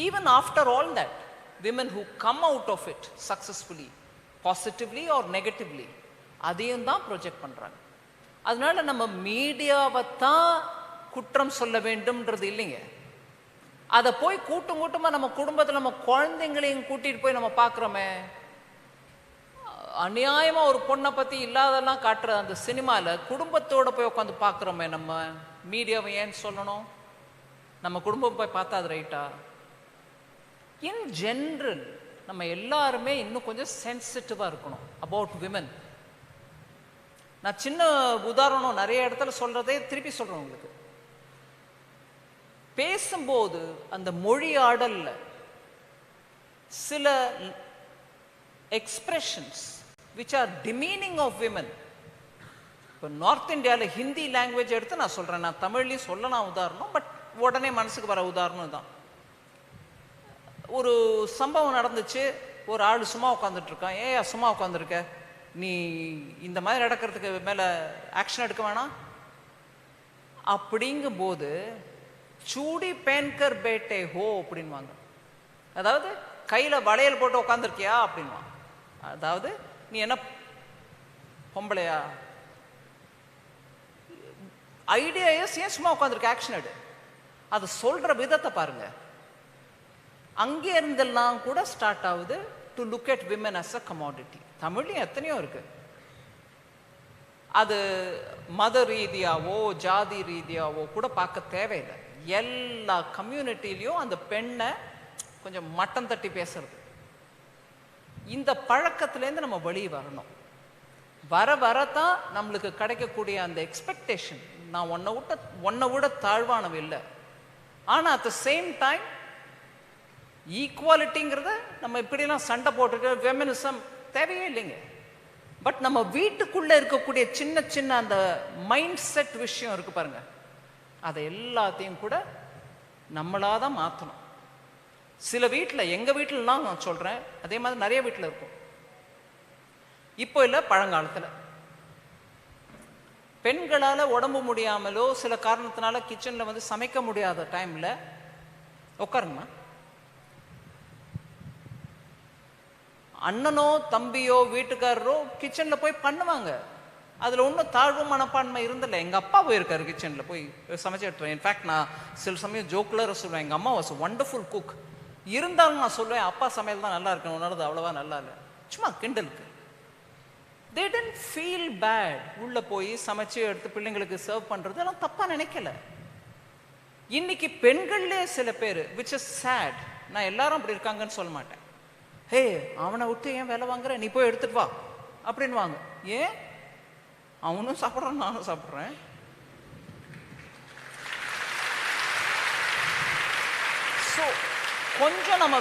even after all that, women who come out of it successfully, positively or negatively, அதையும் தான் ப்ரொஜெக்ட் பண்ணுறாங்க. அதனால நம்ம மீடியாவை தான் குற்றம் சொல்ல வேண்டும்ன்றது இல்லைங்க. அதை போய் கூட்டமாக நம்ம குடும்பத்தில் நம்ம குழந்தைங்களையும் கூட்டிகிட்டு போய் நம்ம பார்க்குறோமே, அநியாயமாக ஒரு பொண்ணை பற்றி இல்லாதெல்லாம் காட்டுற அந்த சினிமாவில் குடும்பத்தோடு போய் உட்காந்து பார்க்குறோமே, நம்ம மீடியாவை ஏன் சொல்லணும்? நம்ம குடும்பம் போய் பார்த்தா அது ரைட்டா? இன் ஜென்ரல் நம்ம எல்லாருமே இன்னும் கொஞ்சம் சென்சிட்டிவாக இருக்கணும் அபவுட் விமன். நான் சின்ன உதாரணம் நிறைய இடத்துல சொல்றதே திருப்பி சொல்றேன் உங்களுக்கு. பேசும்போது அந்த மொழி ஆடல்ல சில expressions which are demeaning of women. இப்போ நார்த் இந்தியாவில் ஹிந்தி லாங்குவேஜ் எடுத்து நான் சொல்றேன், நான் தமிழ்லையும் சொல்லலாம் உதாரணம், பட் உடனே மனசுக்கு வர உதாரணம் தான். ஒரு சம்பவம் நடந்துச்சு, ஒரு ஆள் சும்மா உட்காந்துட்டு இருக்கான். ஏன் சும்மா உட்காந்துருக்க, நீ இந்த மாதிரி நடக்கிறதுக்கு மேலே ஆக்ஷன் எடுக்க வேணாம் அப்படிங்கும்போது சூடி பேன்கர் பேட்டே ஹோ அப்படின்வாங்க. அதாவது கையில் வளையல் போட்டு உட்காந்துருக்கியா அப்படின்வாங்க. அதாவது நீ என்ன பொம்பளையா? ஐடியா ஏன் சும்மா உட்காந்துருக்க, ஆக்ஷன் எடு. அது சொல்ற விதத்தை பாருங்க. அங்கே இருந்தெல்லாம் கூட ஸ்டார்ட் ஆகுது to look at women as a commodity. தமிழ்லையும் எத்தனையோ இருக்கு. அது மத ரீதியாவோ ஜாதி ரீதியாவோ கூட பார்க்க தேவையில்லை. எல்லா கம்யூனிட்டிலையும் அந்த பெண்ணை கொஞ்சம் மட்டம் தட்டி பேசுறது, இந்த பழக்கத்திலேருந்து நம்ம வெளியே வரணும். வரதான் நம்மளுக்கு கிடைக்கக்கூடிய அந்த எக்ஸ்பெக்டேஷன் நான் உன்னை விட தாழ்வானவ இல்லை. ஆனால் அட் த சேம் டைம் ஈக்குவாலிட்டிங்கிறத நம்ம இப்படிலாம் சண்டை போட்டுட்டு ஃபெமினிசம் தேவையே இல்லைங்க. பட் நம்ம வீட்டுக்குள்ளே இருக்கக்கூடிய சின்ன சின்ன அந்த மைண்ட் செட் விஷயம் இருக்கு பாருங்க, அதை எல்லாத்தையும் கூட நம்மளாக தான் மாற்றணும். சில வீட்டில், எங்கள் வீட்டிலலாம் நான் சொல்கிறேன், அதே மாதிரி நிறைய வீட்டில் இருக்கும். இப்போ இல்லை, பழங்காலத்தில் பெண்களால் உடம்பு முடியாமலோ சில காரணத்தினால கிச்சனில் வந்து சமைக்க முடியாத டைமில் உட்காருங்கம்மா, அண்ணனோ தம்பியோ வீட்டுக்காரரோ கிச்சனில் போய் பண்ணுவாங்க. அதில் ஒன்றும் தாழ்வு மனப்பான்மை இருந்தில்லை. எங்கள் அப்பா போயிருக்காரு கிச்சனில் போய் சமைச்சு எடுத்துருவேன். இன்ஃபேக்ட் நான் சில சமயம் ஜோக்குலர் சொல்லுவேன், எங்கள் அம்மா வாஸ் ஒண்டர்ஃபுல் குக். இருந்தாலும் நான் சொல்லுவேன், அப்பா சமையல் தான் நல்லா இருக்கணும், உன்னோடது அவ்வளோவா நல்லா இல்லை, சும்மா கிண்டலுக்கு. தே டென்ட் ஃபீல் பேட். உள்ளே போய் சமைச்சு எடுத்து பிள்ளைங்களுக்கு சர்வ் பண்ணுறது எல்லாம் தப்பாக நினைக்கல. இன்னைக்கு பெண்கள்லே சில பேர், விச் இஸ் சேட், நான் எல்லாரும் அப்படி இருக்காங்கன்னு சொல்ல மாட்டேன், ஹே அவனை விட்டு ஏன் வேலை வாங்குற, நீ போய் எடுத்துட்டு வா அப்படின்னு வாங்க. ஏன்? அவனும் சாப்பிட்றான், நானும் சாப்பிட்றேன். ஸோ கொஞ்சம் நம்ம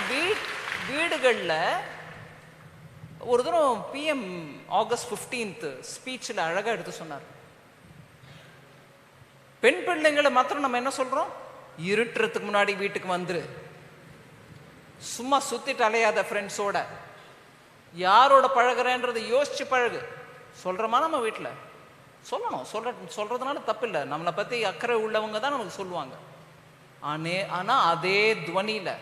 வீடுகளில் ஒரு தரம் பிஎம் ஆகஸ்ட் 15th ஸ்பீச்சில் அழகாக எடுத்து சொன்னார், பெண் பிள்ளைங்களை மாத்திரம் நம்ம என்ன சொல்கிறோம், இருட்டுறதுக்கு முன்னாடி வீட்டுக்கு வந்துரு, சும்மா சுத்திட்டு அலையாத ஃப்ரெண்ட்ஸோட, யாரோட பழகிறேன்றதை யோசிச்சு பழகு சொல்கிறோமா. நம்ம வீட்டில் சொல்லணும், சொல்கிறதுனால தப்பு இல்லை, நம்மளை பற்றி அக்கறை உள்ளவங்க தான் நமக்கு சொல்லுவாங்க. ஆனால் அதே துவனியில்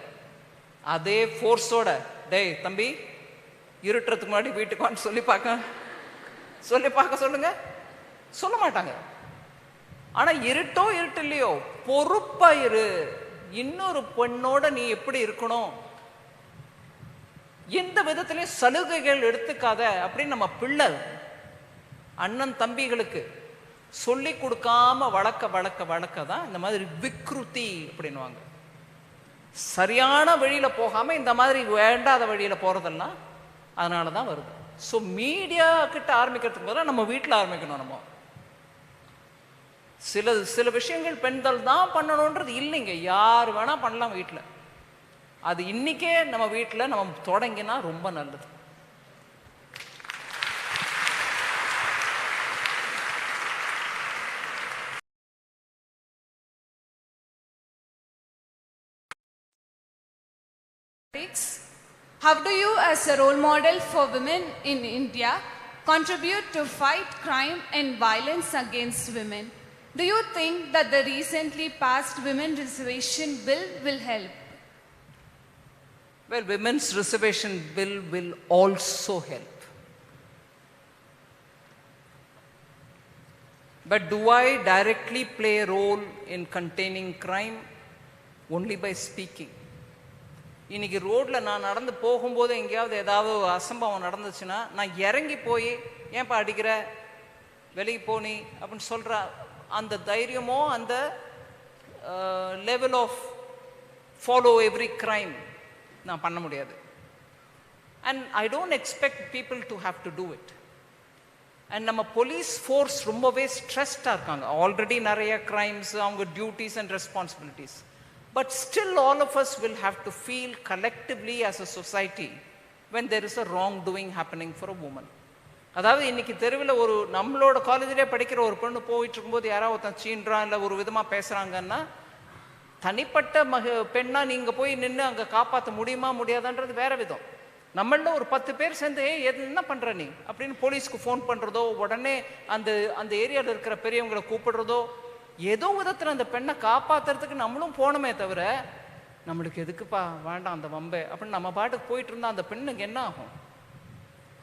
அதே ஃபோர்ஸோட, டேய் தம்பி இருட்டுறதுக்கு முன்னாடி வீட்டுக்கு வான்னு சொல்லி பார்க்க சொல்லுங்க, சொல்ல மாட்டாங்க. ஆனால் இருட்டோ இருட்டு இல்லையோ பொறுப்பாயிரு, இன்னொரு பெண்ணோட நீ எப்படி இருக்கணும், எந்த விதத்திலையும் சலுகைகள் எடுத்துக்காத அப்படின்னு நம்ம பிள்ளை அண்ணன் தம்பிகளுக்கு சொல்லி கொடுக்காம வளர்க்க தான் இந்த மாதிரி விக்ருதி அப்படின்வாங்க. சரியான வழியில போகாம இந்த மாதிரி வேண்டாத வழியில போறதெல்லாம் அதனால தான் வருது. ஸோ மீடியா கிட்ட ஆரம்பிக்கிறதுக்கு பதிலாக நம்ம வீட்டில் ஆரம்பிக்கணும். நம்ம சில விஷயங்கள் பெண்கள் தான் பண்ணணுன்றது இல்லைங்க, யார் வேணா பண்ணலாம் வீட்டில். அது இன்னைக்கே நம்ம வீட்டில் நம்ம தொடங்கினா ரொம்ப நல்லது. How do you, as a role model for women in India, contribute to fight crime and violence against women? Do you think that the recently passed Women Reservation Bill will help? Well, Women's Reservation Bill will also help. But do I directly play a role in containing crime? Only by speaking. இன்னைக்கு ரோட்டில் நான் நடந்து போகும்போது எங்கேயாவது ஏதாவது அசம்பவம் நடந்துச்சுன்னா நான் இறங்கி போய் ஏன்பா அடிக்கிற, வெளியே போனி அப்படின்னு சொல்கிற அந்த தைரியமோ அந்த level of follow every crime நான் பண்ண முடியாது. And I don't expect people to have to do it. And நம்ம போலீஸ் ஃபோர்ஸ் ரொம்பவே ஸ்ட்ரெஸ்டாக இருக்காங்க. ஆல்ரெடி நிறைய கிரைம்ஸ், அவங்க duties and responsibilities. But still all of us will have to feel collectively as a society when there is a wrongdoing happening for a woman. அதாவது இன்னைக்கு தெருவில் ஒரு நம்மளோட காலேஜிலே படிக்கிற ஒரு பொண்ணு போயிட்டு இருக்கும்போது யாராவது ஒருத்தன் சீன்றான் இல்லை ஒரு விதமாக பேசுகிறாங்கன்னா, தனிப்பட்ட பெண்ணாக நீங்கள் போய் நின்று அங்கே காப்பாற்ற முடியுமா முடியாதான்றது வேற விதம். நம்மள ஒரு 10 பேர் சேர்ந்து என்ன பண்ணுற நீ அப்படின்னு போலீஸ்க்கு ஃபோன் பண்ணுறதோ, உடனே அந்த ஏரியாவில் இருக்கிற பெரியவங்களை கூப்பிடுறதோ, ஏதோ விதத்தில் அந்த பெண்ணை காப்பாற்றுறதுக்கு நம்மளும் போனோமே தவிர, நம்மளுக்கு எதுக்குப்பா வேண்டாம் அந்த வம்பை அப்படின்னு நம்ம பாட்டுக்கு போயிட்டு இருந்தால் அந்த பெண்ணுக்கு என்ன ஆகும்?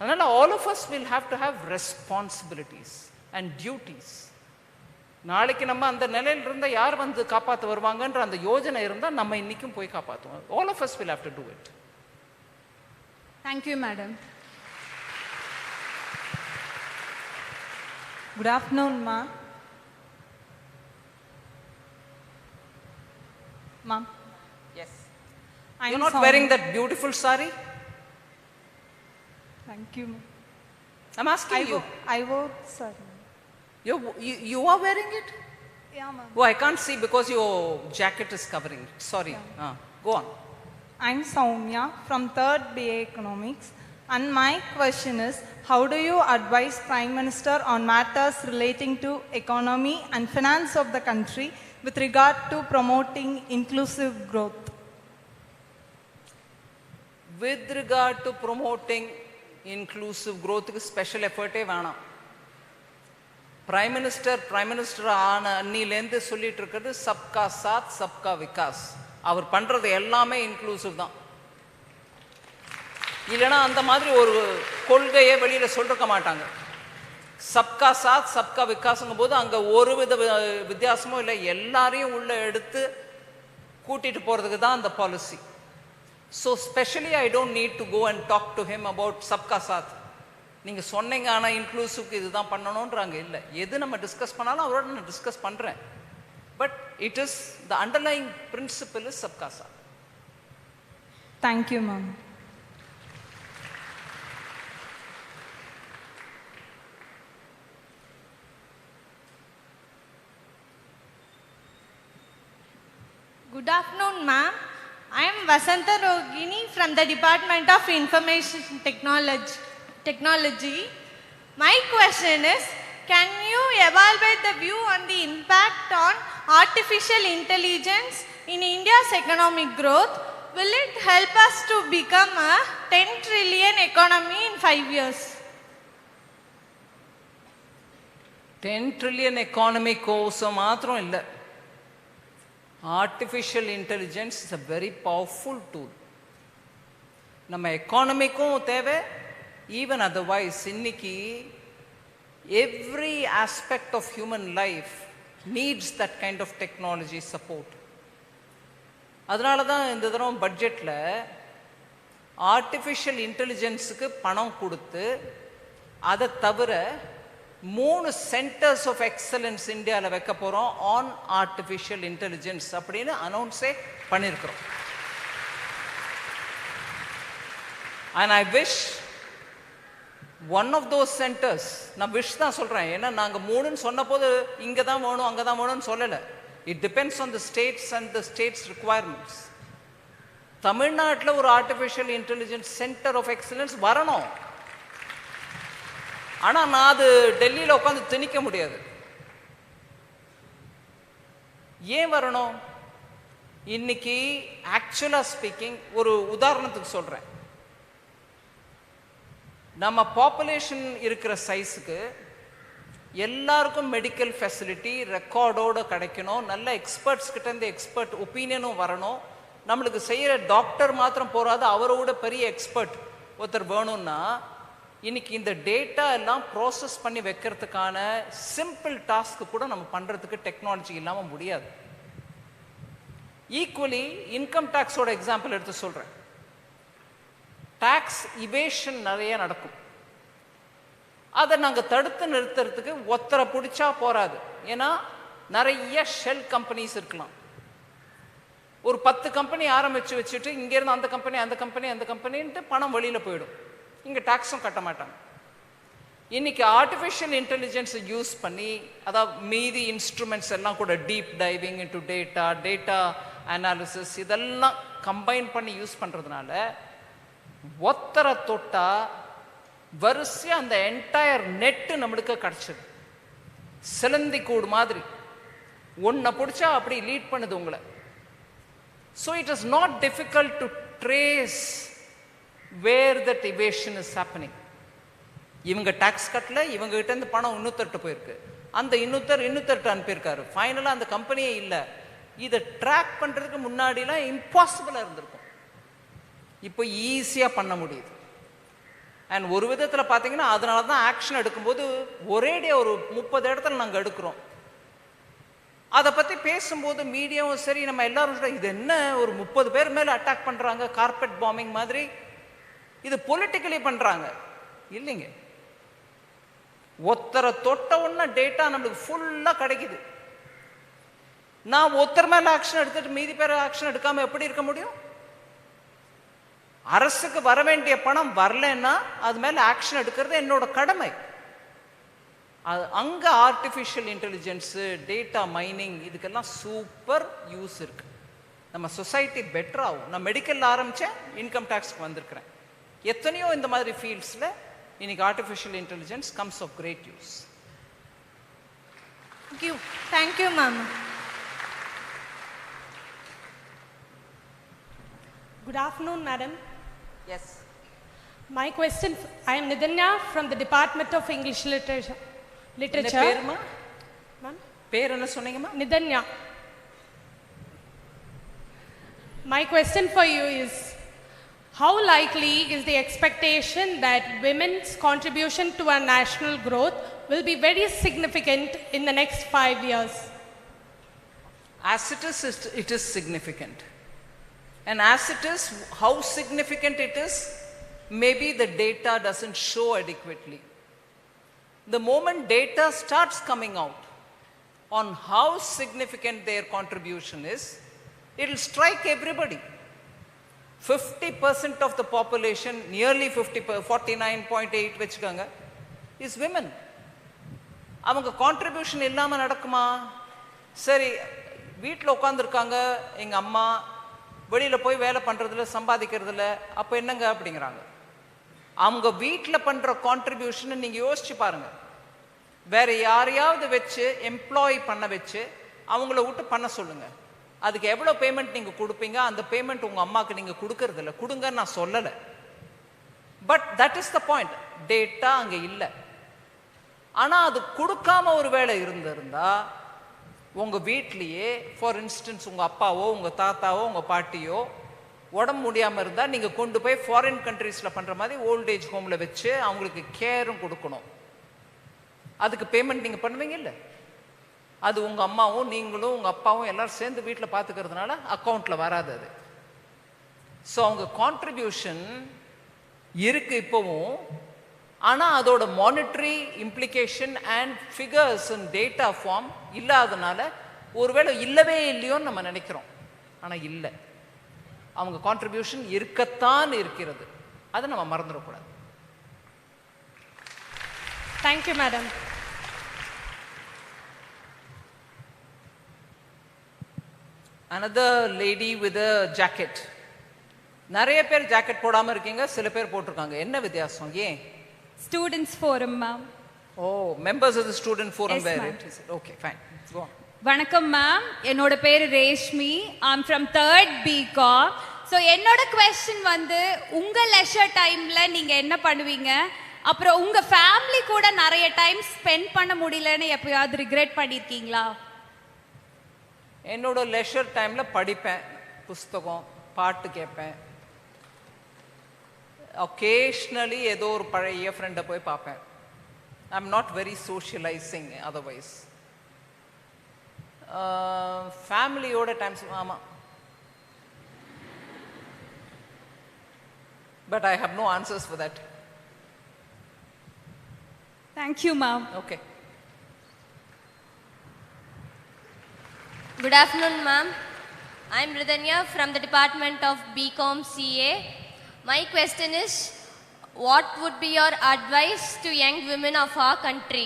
அதனால் all of us will have to have responsibilities and duties. நாளைக்கு நம்ம அந்த நிலையில் இருந்தால் யார் வந்து காப்பாற்ற வருவாங்கன்ற அந்த யோஜனை இருந்தால் நம்ம இன்னைக்கும் போய் காப்பாற்றுவோம். All of us will have to do it. Thank you, madam. Good afternoon, ma. Ma'am. Yes. You're not wearing that beautiful sari? Thank you, ma'am. I'm asking you. I wore sari. You are wearing it? Yeah, ma'am. Oh, I can't see because your jacket is covering. Sorry. Yeah. Go on. I'm Soumya from 3rd BA Economics. And my question is, how do you advise Prime Minister on matters relating to economy and finance of the country with regard to promoting inclusive growth? With regard to promoting inclusive growth, special effort வேணாம். Prime Minister ஆன அன்னிலேருந்து சொல்லிட்டு இருக்கிறது சப்கா சாத் சப்கா விகாஸ். அவர் பண்றது எல்லாமே இன்க்ளூசிவ் தான். இல்லைன்னா அந்த மாதிரி ஒரு கொள்கையை வெளியில சொல்லிருக்க மாட்டாங்க. சப்கா சாத் சப்கா விகாஸ்ங்கும் போது அங்க ஒரு வித வித்தியாசமும் இல்லை, எல்லாரையும் உள்ள எடுத்து கூட்டிட்டு போறதுக்கு தான் அந்த policy. So specially I don't need to go and talk to him about சப்கா சாத். நீங்க சொன்னீங்க ஆனால் இன்க்ளூசிவ்க்கு இதுதான் பண்ணணுன்றாங்க. இல்லை, எது நம்ம டிஸ்கஸ் பண்ணாலும் அவரோட நான் டிஸ்கஸ் பண்றேன். But it is the underlying principle is சப்கா சாத். Thank you ma'am. Good afternoon, ma'am. I am Vasanta Rogini from the Department of Information Technology. My question is, can you evaluate the view on the impact on artificial intelligence in India's economic growth? Will it help us to become a 10 trillion economy in 5 years? 10 trillion economy கோசம் மாத்திரம் இல்லை. Artificial intelligence is a very powerful tool. நம்ம எக்கானமிக்கும் தேவை, ஈவன் அதர்வைஸ் இன்னைக்கு every aspect of human life needs that kind of technology support. அதனால தான் இந்த தடவை பட்ஜெட்டில் ஆர்டிஃபிஷியல் இன்டெலிஜென்ஸுக்கு பணம் கொடுத்து அதை தவிர 3 சென்டர்ஸ் ஆஃப் எக்ஸலன்ஸ் இந்தியாவில் வைக்க போகிறோம் ஆன் ஆர்டிஃபிஷியல் இன்டெலிஜென்ஸ் அப்படின்னு அனௌன்ஸே பண்ணியிருக்கிறோம். And I wish one of those centers, நான் விஷ் தான் சொல்கிறேன், ஏன்னா நாங்கள் 3ன்னு சொன்ன போது இங்கே தான் வேணும் அங்கே தான் வேணும்னு சொல்லலை. It depends on the states and the states requirements. தமிழ்நாட்டில் ஒரு artificial intelligence center of excellence வரணும். ஆனால் நான் அது டெல்லியில் உட்காந்து திணிக்க முடியாது. ஏன் வரணும்? இன்னைக்கு ஆக்சுவலா ஸ்பீக்கிங், ஒரு உதாரணத்துக்கு சொல்றேன், நம்ம பாப்புலேஷன் இருக்கிற சைஸுக்கு எல்லாருக்கும் மெடிக்கல் ஃபெசிலிட்டி ரெக்கார்டோட கிடைக்கணும், நல்ல எக்ஸ்பர்ட்ஸ் கிட்ட இருந்து எக்ஸ்பர்ட் ஒப்பீனியனும் வரணும். நம்மளுக்கு செய்யற டாக்டர் மாத்திரம் போறாது, அவரோட பெரிய எக்ஸ்பர்ட் ஒருத்தர் வேணும்னா இன்னைக்கு இந்த டேட்டா எல்லாம் ப்ராசஸ் பண்ணி வைக்கிறதுக்கான சிம்பிள் டாஸ்க் கூட நம்ம பண்றதுக்கு டெக்னாலஜி இல்லாம முடியாது. ஈக்குவலி இன்கம் டாக்ஸோட எக்ஸாம்பிள் எடுத்து சொல்றேன். டாக்ஸ் இவேஷன் நிறைய நடக்கும். அதை நாங்கள் தடுத்து நிறுத்துறதுக்கு ஒத்தரை பிடிச்சா போராது. ஏன்னா நிறைய ஷெல் கம்பெனிஸ் இருக்கலாம். ஒரு 10 கம்பெனி ஆரம்பிச்சு வச்சுட்டு இங்கேருந்து அந்த கம்பெனி அந்த கம்பெனி அந்த கம்பெனின்ட்டு பணம் வெளியில் போயிடும். இங்கே டாக்ஸும் கட்ட மாட்டாங்க. இன்னைக்கு ஆர்டிஃபிஷியல் இன்டெலிஜென்ஸை யூஸ் பண்ணி, அதாவது மீதி இன்ஸ்ட்ருமெண்ட்ஸ் எல்லாம் கூட deep diving into data analysis இதெல்லாம் கம்பைன் பண்ணி யூஸ் பண்ணுறதுனால ஒத்தரை தொட்டா வரிசையா அந்த என்டையர் நெட்டு நம்மளுக்கு கிடைச்சது. சிலந்தி கூடு மாதிரி ஒன்றை பிடிச்சா அப்படி லீட் பண்ணுது உங்களை. So it is not difficult to trace where that evasion is happening. இவங்க டாக்ஸ் கட்டல, இவங்க கிட்ட இருந்து பணம் இன்னொருத்தர்கிட்ட போயிருக்கு, அந்த இன்னொருத்தர்கிட்ட அனுப்பியிருக்காரு, ஃபைனலாக அந்த கம்பெனியே இல்லை. இதை ட்ராக் பண்ணுறதுக்கு முன்னாடிலாம் இம்பாசிபிளாக இருந்திருக்கும், இப்போ ஈஸியாக பண்ண முடியுது. அண்ட் ஒரு விதத்தில் பார்த்தீங்கன்னா அதனால தான் ஆக்ஷன் எடுக்கும்போது ஒரேடியா ஒரு 30 இடத்துல நாங்கள் எடுக்கிறோம். அதை பற்றி பேசும்போது மீடியாவும் சரி நம்ம எல்லாரும் இது என்ன ஒரு 30 பேர் மேலே அட்டாக் பண்ணுறாங்க, கார்பெட் பாம்பிங் மாதிரி, இது பொலிட்டிக்கலி பண்ணுறாங்க. இல்லைங்க, ஒத்தரை தொட்ட உடனே டேட்டா நம்மளுக்கு ஃபுல்லாக கிடைக்குது. நான் ஒருத்தர் மேலே ஆக்ஷன் எடுத்துட்டு மீதி பேர் ஆக்ஷன் எடுக்காமல் எப்படி இருக்க முடியும்? அரசுக்கு வர வேண்டிய பணம் வரலன்னா அது மேலே ஆக்ஷன் எடுக்கிறது என்னோட கடமை. அங்கே ஆர்டிஃபிஷியல் இன்டெலிஜென்ஸு, டேட்டா மைனிங், இதுக்கெல்லாம் சூப்பர் யூஸ் இருக்குது. நம்ம சொசைட்டி பெட்டர் ஆகும். நான் மெடிக்கலில் ஆரம்பித்தேன், இன்கம் டேக்ஸ்க்கு வந்திருக்கிறேன். எத்தனையோ இந்த மாதிரி ஃபீல்ட்ஸில் இன்னைக்கு artificial intelligence comes of great use. Thank you, ma'am. Good afternoon, madam. Yes. My question, I am Nidanya from the Department of English Literature. என்ன பேருமா? Ma'am? பேர் என்ன சொன்னீங்கம்மா? Nidanya. My question for you is, how likely is the expectation that women's contribution to our national growth will be very significant in the next 5 years? As it is significant. And as it is, how significant it is, maybe the data doesn't show adequately. The moment data starts coming out on how significant their contribution is, it will strike everybody. 50% of the population, nearly 49.8 vechukanga, is women. அவங்க கான்ட்ரிபியூஷன் இல்லாமல் நடக்குமா? சரி, வீட்டில் உட்காந்துருக்காங்க, எங்கள் அம்மா வெளியில் போய் வேலை பண்ணுறதில்ல, சம்பாதிக்கிறதில்ல, அப்போ என்னங்க அப்படிங்கிறாங்க. அவங்க வீட்டில் பண்ணுற கான்ட்ரிபியூஷனை நீங்கள் யோசிச்சு பாருங்கள். வேறு யாரையாவது வச்சு எம்ப்ளாய் பண்ண வச்சு அவங்கள விட்டு பண்ண சொல்லுங்கள். அதுக்கு எவ்வளோ பேமெண்ட் நீங்கள் கொடுப்பீங்க? அந்த பேமெண்ட் உங்கள் அம்மாவுக்கு நீங்கள் கொடுக்கறதில்ல. கொடுங்கன்னு நான் சொல்லலை. But that is the point. Data அங்கே இல்லை. ஆனால் அது கொடுக்காம ஒரு வேலை இருந்திருந்தா உங்கள் வீட்லேயே, ஃபார் இன்ஸ்டன்ஸ் உங்கள் அப்பாவோ உங்கள் தாத்தாவோ உங்கள் பாட்டியோ உடம்பு முடியாமல் இருந்தால் நீங்கள் கொண்டு போய் ஃபாரின் கண்ட்ரீஸில் பண்ணுற மாதிரி ஓல்டேஜ் ஹோமில் வச்சு அவங்களுக்கு கேரும் கொடுக்கணும். அதுக்கு பேமெண்ட் நீங்கள் பண்ணுவீங்க இல்லை? அது உங்கள் அம்மாவும் நீங்களும் உங்கள் அப்பாவும் எல்லோரும் சேர்ந்து வீட்டில் பார்த்துக்கிறதுனால அக்கௌண்ட்டில் வராது அது. ஸோ அவங்க கான்ட்ரிபியூஷன் இருக்குது இப்போவும். ஆனால் அதோட monetary implication and figures and data form இல்லாதனால ஒருவேளை இல்லவே இல்லையோன்னு நம்ம நினைக்கிறோம். ஆனால் இல்லை, அவங்க கான்ட்ரிபியூஷன் இருக்கத்தான் இருக்கிறது. அதை நம்ம மறந்துடக்கூடாது. Thank you madam. Another lady with a jacket. நிறைய பேர் ஜாக்கெட் போடாமல் இருக்கீங்க, சில பேர் போட்டிருக்காங்க. என்ன வித்தியாசம்? ஏன்? Students Forum, ma'am. Oh, members of the student forum yes, wear it. Okay, fine. Go on. வணக்கம் மேம், என்னோட பேரு Reshmi. I'm from 3rd BCom. So என்னோட question வந்து, உங்க லெஷர் டைம்ல நீங்க என்ன பண்ணுவீங்க? அப்புறம் உங்க ஃபேமிலி கூட நிறைய டைம் ஸ்பெண்ட் பண்ண முடியலன்னு எப்பயாவது ரிக்ரெட் பண்ணிருக்கீங்களா? என்னோட லெஷர் டைம்ல படிப்பேன், புஸ்தகம், பாட்டு கேட்பேன். ஒகேஷ்னலி ஏதோ ஒரு பழைய ஃப்ரெண்டை போய் பார்ப்பேன். I am not very socialising otherwise. ஃபேமிலியோட டைம்ஸ், ஆமாம். But I have no answers for that. Thank you ma'am. Okay. Good afternoon, ma'am. I am Ridhanya from the Department of BCom CA. My question is, what would be your advice to young women of our country?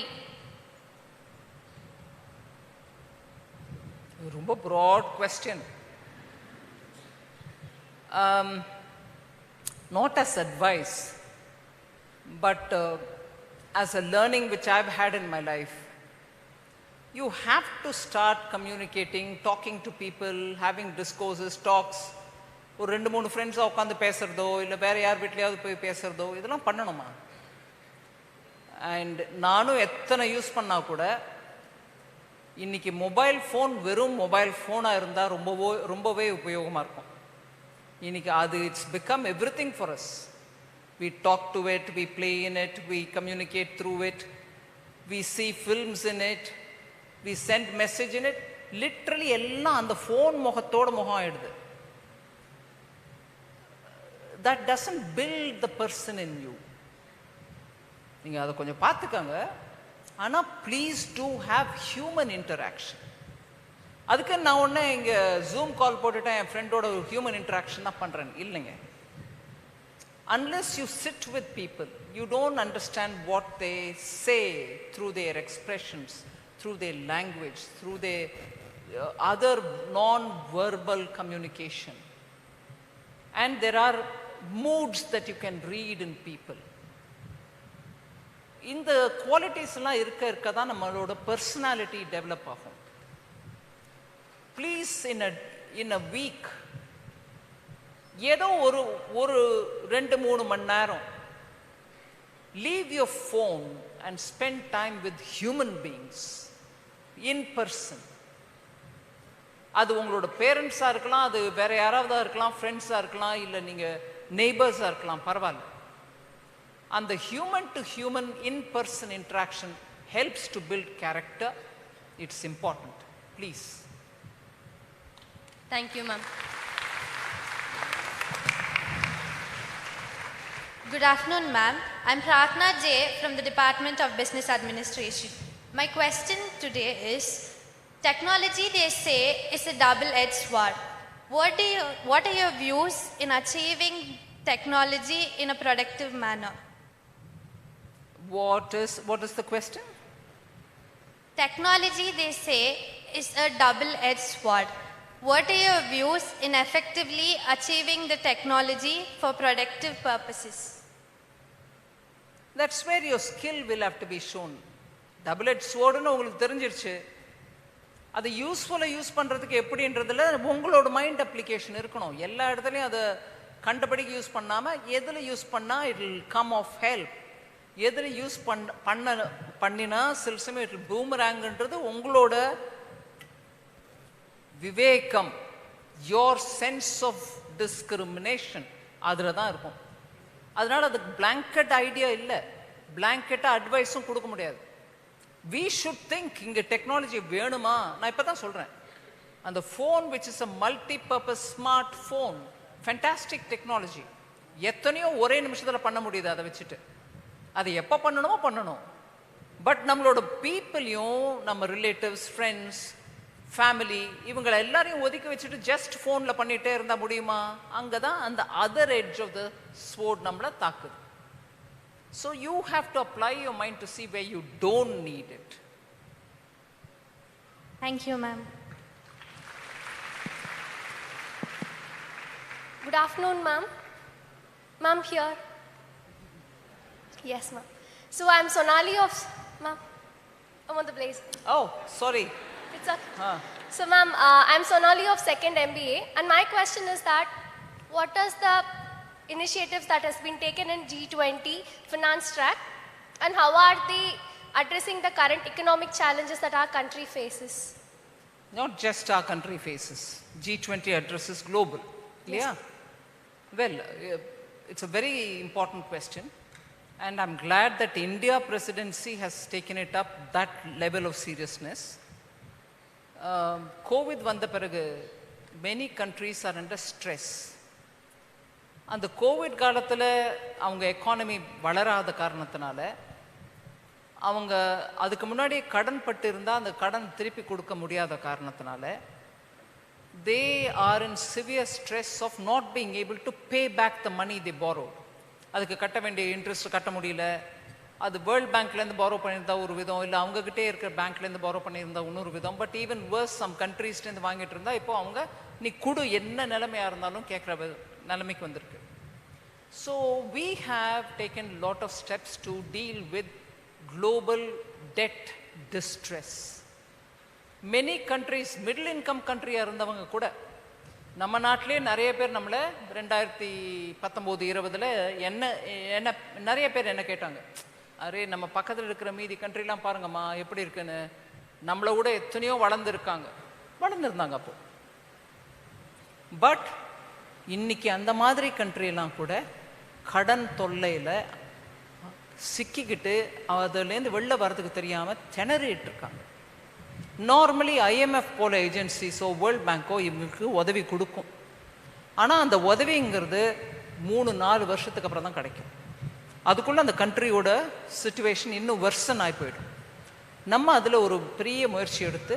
ரொம்ப broad question. Not as advice, but as a learning which I've had in my life. You have to start communicating, talking to people, having discourses, talks. ஒரு 2-3 ஃப்ரெண்ட்ஸாக உட்காந்து பேசுகிறதோ இல்லை வேறு யார் வீட்லையாவது போய் பேசுகிறதோ இதெல்லாம் பண்ணணுமா? அண்ட் நானும் எத்தனை யூஸ் பண்ணால் கூட இன்றைக்கி மொபைல் ஃபோன் வெறும் மொபைல் ஃபோனாக இருந்தால் ரொம்பவே உபயோகமாக இருக்கும். இன்றைக்கி அது it's become everything for us. We talk to it, we play in it, we communicate through it, we see films in it, we send message in it. Literally எல்லாம் அந்த ஃபோன் முகத்தோட முகம் ஆயிடுது. That doesn't build the person in you. நீங்கள் அதை கொஞ்சம் பார்த்துக்கோங்க. ஆனால் please do have human interaction. அதுக்கு நான் ஒன்று இங்கே ஜூம் கால் போட்டுட்டேன், என் ஃப்ரெண்டோட ஒரு ஹியூமன் இன்டராக்ஷன் தான் பண்ணுறேன் இல்லைங்க. Unless you sit with people, you don't understand what they say through their expressions, through their language, through their other non-verbal communication. And there are moods that you can read in people. இந்த குவாலிட்டிஸ்லாம் இருக்க தான் நம்மளோட பர்சனாலிட்டி டெவலப் ஆகும். ப்ளீஸ் இன் அ வீக் ஏதோ ஒரு 2-3 மணி நேரம் leave your phone and spend time with human beings in person. அது உங்களோட பேரண்ட்ஸாக இருக்கலாம், அது வேற யாராவதா இருக்கலாம், ஃப்ரெண்ட்ஸாக இருக்கலாம், இல்லை நீங்கள் நெய்பர்ஸாக இருக்கலாம், பரவாயில்ல. And the human to human in-person interaction helps to build character. It's important. Please. Thank you, ma'am. Good afternoon, ma'am. I'm Pratna J from the Department of Business Administration. My question today is, technology, they say, is a double-edged sword. What are your views in achieving technology in a productive manner? What is the question? Technology, they say, is a double-edged sword. What are your views in effectively achieving the technology for productive purposes? That's where your skill will have to be shown. Double-edged sword னு உங்களுக்கு தெரிஞ்சிருச்சு. அதை யூஸ்ஃபுல்லாக யூஸ் பண்ணுறதுக்கு எப்படின்றதுல உங்களோட மைண்ட் அப்ளிகேஷன் இருக்கணும். எல்லா இடத்துலையும் அதை கண்டபடிக்கு யூஸ் பண்ணாமல் எதில் யூஸ் பண்ணால் it will come of help, எதில் யூஸ் பண்ணினா சில சமயம் இட் பூமராங்கன்றது உங்களோட விவேகம், யோர் சென்ஸ் ஆஃப் டிஸ்கிரிமினேஷன் அதில் தான் இருக்கும். அதனால் அது பிளாங்கெட் ஐடியா இல்லை, பிளாங்கெட்டாக அட்வைஸும் கொடுக்க முடியாது. வி ஷுட் திங்க் இங்கே டெக்னாலஜி வேணுமா? நான் இப்போ தான் சொல்கிறேன், அந்த phone which is a multi purpose smart phone, fantastic technology, எத்தனையோ ஒரே நிமிஷத்தில் பண்ண முடியுது. அதை வச்சுட்டு அதை எப்போ பண்ணணுமோ பண்ணணும். பட் நம்மளோட பீப்புளையும், நம்ம ரிலேட்டிவ்ஸ், ஃப்ரெண்ட்ஸ், ஃபேமிலி, இவங்களை எல்லாரையும் ஒதுக்கி வச்சுட்டு ஜஸ்ட் ஃபோனில் பண்ணிகிட்டே இருந்தால் முடியுமா? அங்கே தான் அந்த other edge of the sword நம்மளை தாக்குது. So you have to apply your mind to see where you don't need it. Thank you, ma'am. Good afternoon, ma'am. Ma'am, here. Yes, ma'am. So I'm Sonali of, ma'am, I'm on the blaze. Oh, sorry. It's okay. So ma'am, I'm Sonali of 2nd MBA, and my question is that what is the initiatives that has been taken in G20 finance track, and how are they addressing the current economic challenges that our country faces? Not just our country faces. G20 addresses global. Yes. Yeah. Well, it's a very important question. And I'm glad that India presidency has taken it up that level of seriousness. COVID வந்த பிறகு many countries are under stress. அந்த கோவிட் காலத்தில் அவங்க எக்கானமி வளராத காரணத்தினால, அவங்க அதுக்கு முன்னாடியே கடன் பட்டு இருந்தால் அந்த கடன் திருப்பி கொடுக்க முடியாத காரணத்தினால, they are in severe stress of not being able to pay back the money they borrowed. அதுக்கு கட்ட வேண்டிய இன்ட்ரெஸ்ட் கட்ட முடியல. அது வேர்ல்ட் பேங்க்லேருந்து பாரோ பண்ணியிருந்தா ஒரு விதம், இல்லை அவங்ககிட்டே இருக்கிற பேங்க்லேருந்து பாரோ பண்ணியிருந்தா இன்னொரு விதம். பட் ஈவன் வேர்ஸ் சம் கண்ட்ரீஸ்லேருந்து வாங்கிட்டு இருந்தால் இப்போ அவங்க நீ குடு என்ன நிலைமையாக இருந்தாலும் கேட்குற நிலைமைக்கு வந்திருக்கு. So we have taken a lot of steps to deal with global debt distress. Many countries, middle income countryயாக இருந்தவங்க கூட, நம்ம நாட்டிலே நிறைய பேர் நம்மளை 2019-20 என்ன நிறைய பேர் என்ன கேட்டாங்க, அரே நம்ம பக்கத்தில் இருக்கிற மீதி கண்ட்ரிலாம் பாருங்கம்மா எப்படி இருக்குன்னு, நம்மளை விட எத்தனையோ வளர்ந்துருந்தாங்க அப்போ. பட் இன்னைக்கு அந்த மாதிரி கண்ட்ரியெல்லாம் கூட கடன் தொல்லையில் சிக்கிக்கிட்டு அதுலேருந்து வெளில வர்றதுக்கு தெரியாமல் திணறிட்டு இருக்காங்க. நார்மலி IMF போல ஏஜென்சிஸோ வேர்ல்ட் பேங்கோ இவங்களுக்கு உதவி கொடுக்கும். ஆனால் அந்த உதவிங்கிறது 3-4 வருஷத்துக்கு அப்புறம் தான் கிடைக்கும். அதுக்குள்ளே அந்த கண்ட்ரியோட சிச்சுவேஷன் இன்னும் வர்சன் ஆகி போயிடும். நம்ம அதில் ஒரு பெரிய முயற்சி எடுத்து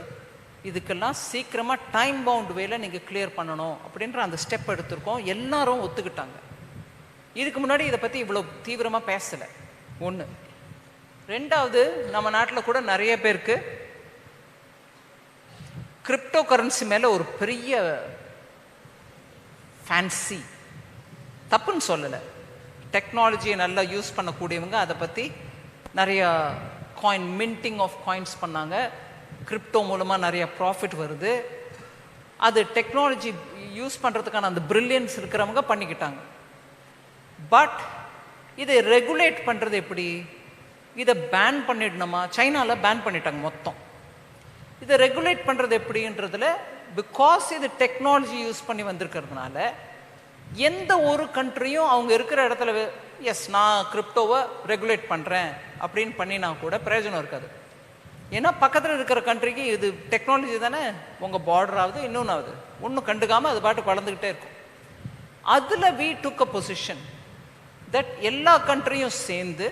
இதுக்கெல்லாம் சீக்கிரமாக டைம் பவுண்ட் வேல நீங்கள் கிளியர் பண்ணணும் அப்படின்ற அந்த ஸ்டெப் எடுத்திருக்கோம். எல்லாரும் ஒத்துக்கிட்டாங்க. இதுக்கு முன்னாடி இதை பற்றி இவ்வளோ தீவிரமாக பேசலை. ஒன்று. ரெண்டாவது, நம்ம நாட்டில் கூட நிறைய பேருக்கு கிரிப்டோ கரன்சி மேலே ஒரு பெரிய ஃபேன்சி. தப்புன்னு சொல்லலை. டெக்னாலஜியை நல்லா யூஸ் பண்ணக்கூடியவங்க அதை பற்றி நிறையா காயின் மின்டிங் ஆஃப் காயின்ஸ் பண்ணாங்க. கிரிப்டோ மூலமாக நிறைய ப்ராஃபிட் வருது. அது டெக்னாலஜி யூஸ் பண்ணுறதுக்கான அந்த பிரில்லியன்ஸ் இருக்கிறவங்க பண்ணிக்கிட்டாங்க. பட் இதை ரெகுலேட் பண்ணுறது எப்படி? இதை பேன் பண்ணிடணுமா? சைனாவில் பேன் பண்ணிட்டாங்க மொத்தம். இதை ரெகுலேட் பண்ணுறது எப்படின்றதுல, பிகாஸ் இது டெக்னாலஜி யூஸ் பண்ணி வந்திருக்கிறதுனால எந்த ஒரு கண்ட்ரியும் அவங்க இருக்கிற இடத்துல எஸ் நான் கிரிப்டோவை ரெகுலேட் பண்ணுறேன் அப்படின்னு பண்ணினா கூட பிரயோஜனம் இருக்காது. ஏன்னா பக்கத்தில் இருக்கிற கண்ட்ரிக்கு இது டெக்னாலஜி தானே, உங்கள் பார்டர் ஆகுது, இன்னொன்று ஆகுது, ஒன்றும் கண்டுக்காமல் அது பாட்டுக்கு வளர்ந்துக்கிட்டே இருக்கும். அதில் we took a position that எல்லா கண்ட்ரியும் சேர்ந்து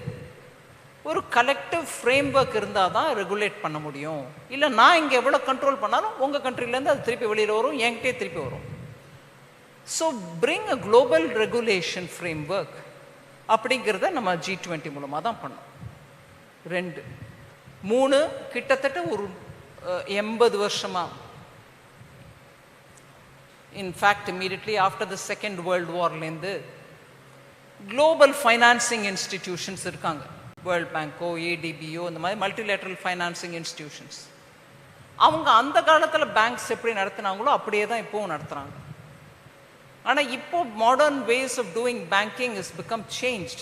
ஒரு கலெக்டிவ் ஃப்ரேம் ஒர்க் இருந்தால் தான் ரெகுலேட் பண்ண முடியும். இல்லை நான் இங்கே எவ்வளோ கண்ட்ரோல் பண்ணாலும் உங்கள் கண்ட்ரிலேருந்து அது திருப்பி வெளியில் வரும், என்கிட்டே திருப்பி வரும். So bring a global regulation frame work அப்படிங்கிறத நம்ம G20 மூலமாக தான் பண்ணோம். 2. 3, கிட்டத்தட்ட ஒரு 80 வருஷமாக, in fact immediately after the second world வார்லேருந்து குளோபல் ஃபைனான்சிங் இன்ஸ்டிடியூஷன்ஸ் இருக்காங்க. வேர்ல்ட் பேங்கோ, ஏடிபிஓ, இந்த மாதிரி மல்டிலேட்ரல் ஃபைனான்சிங் இன்ஸ்டிடியூஷன்ஸ். அவங்க அந்த காலத்தில் பேங்க்ஸ் எப்படி நடத்தினாங்களோ அப்படியே தான் இப்போவும் நடத்துகிறாங்க. ஆனால் இப்போ modern ways of doing banking is become changed.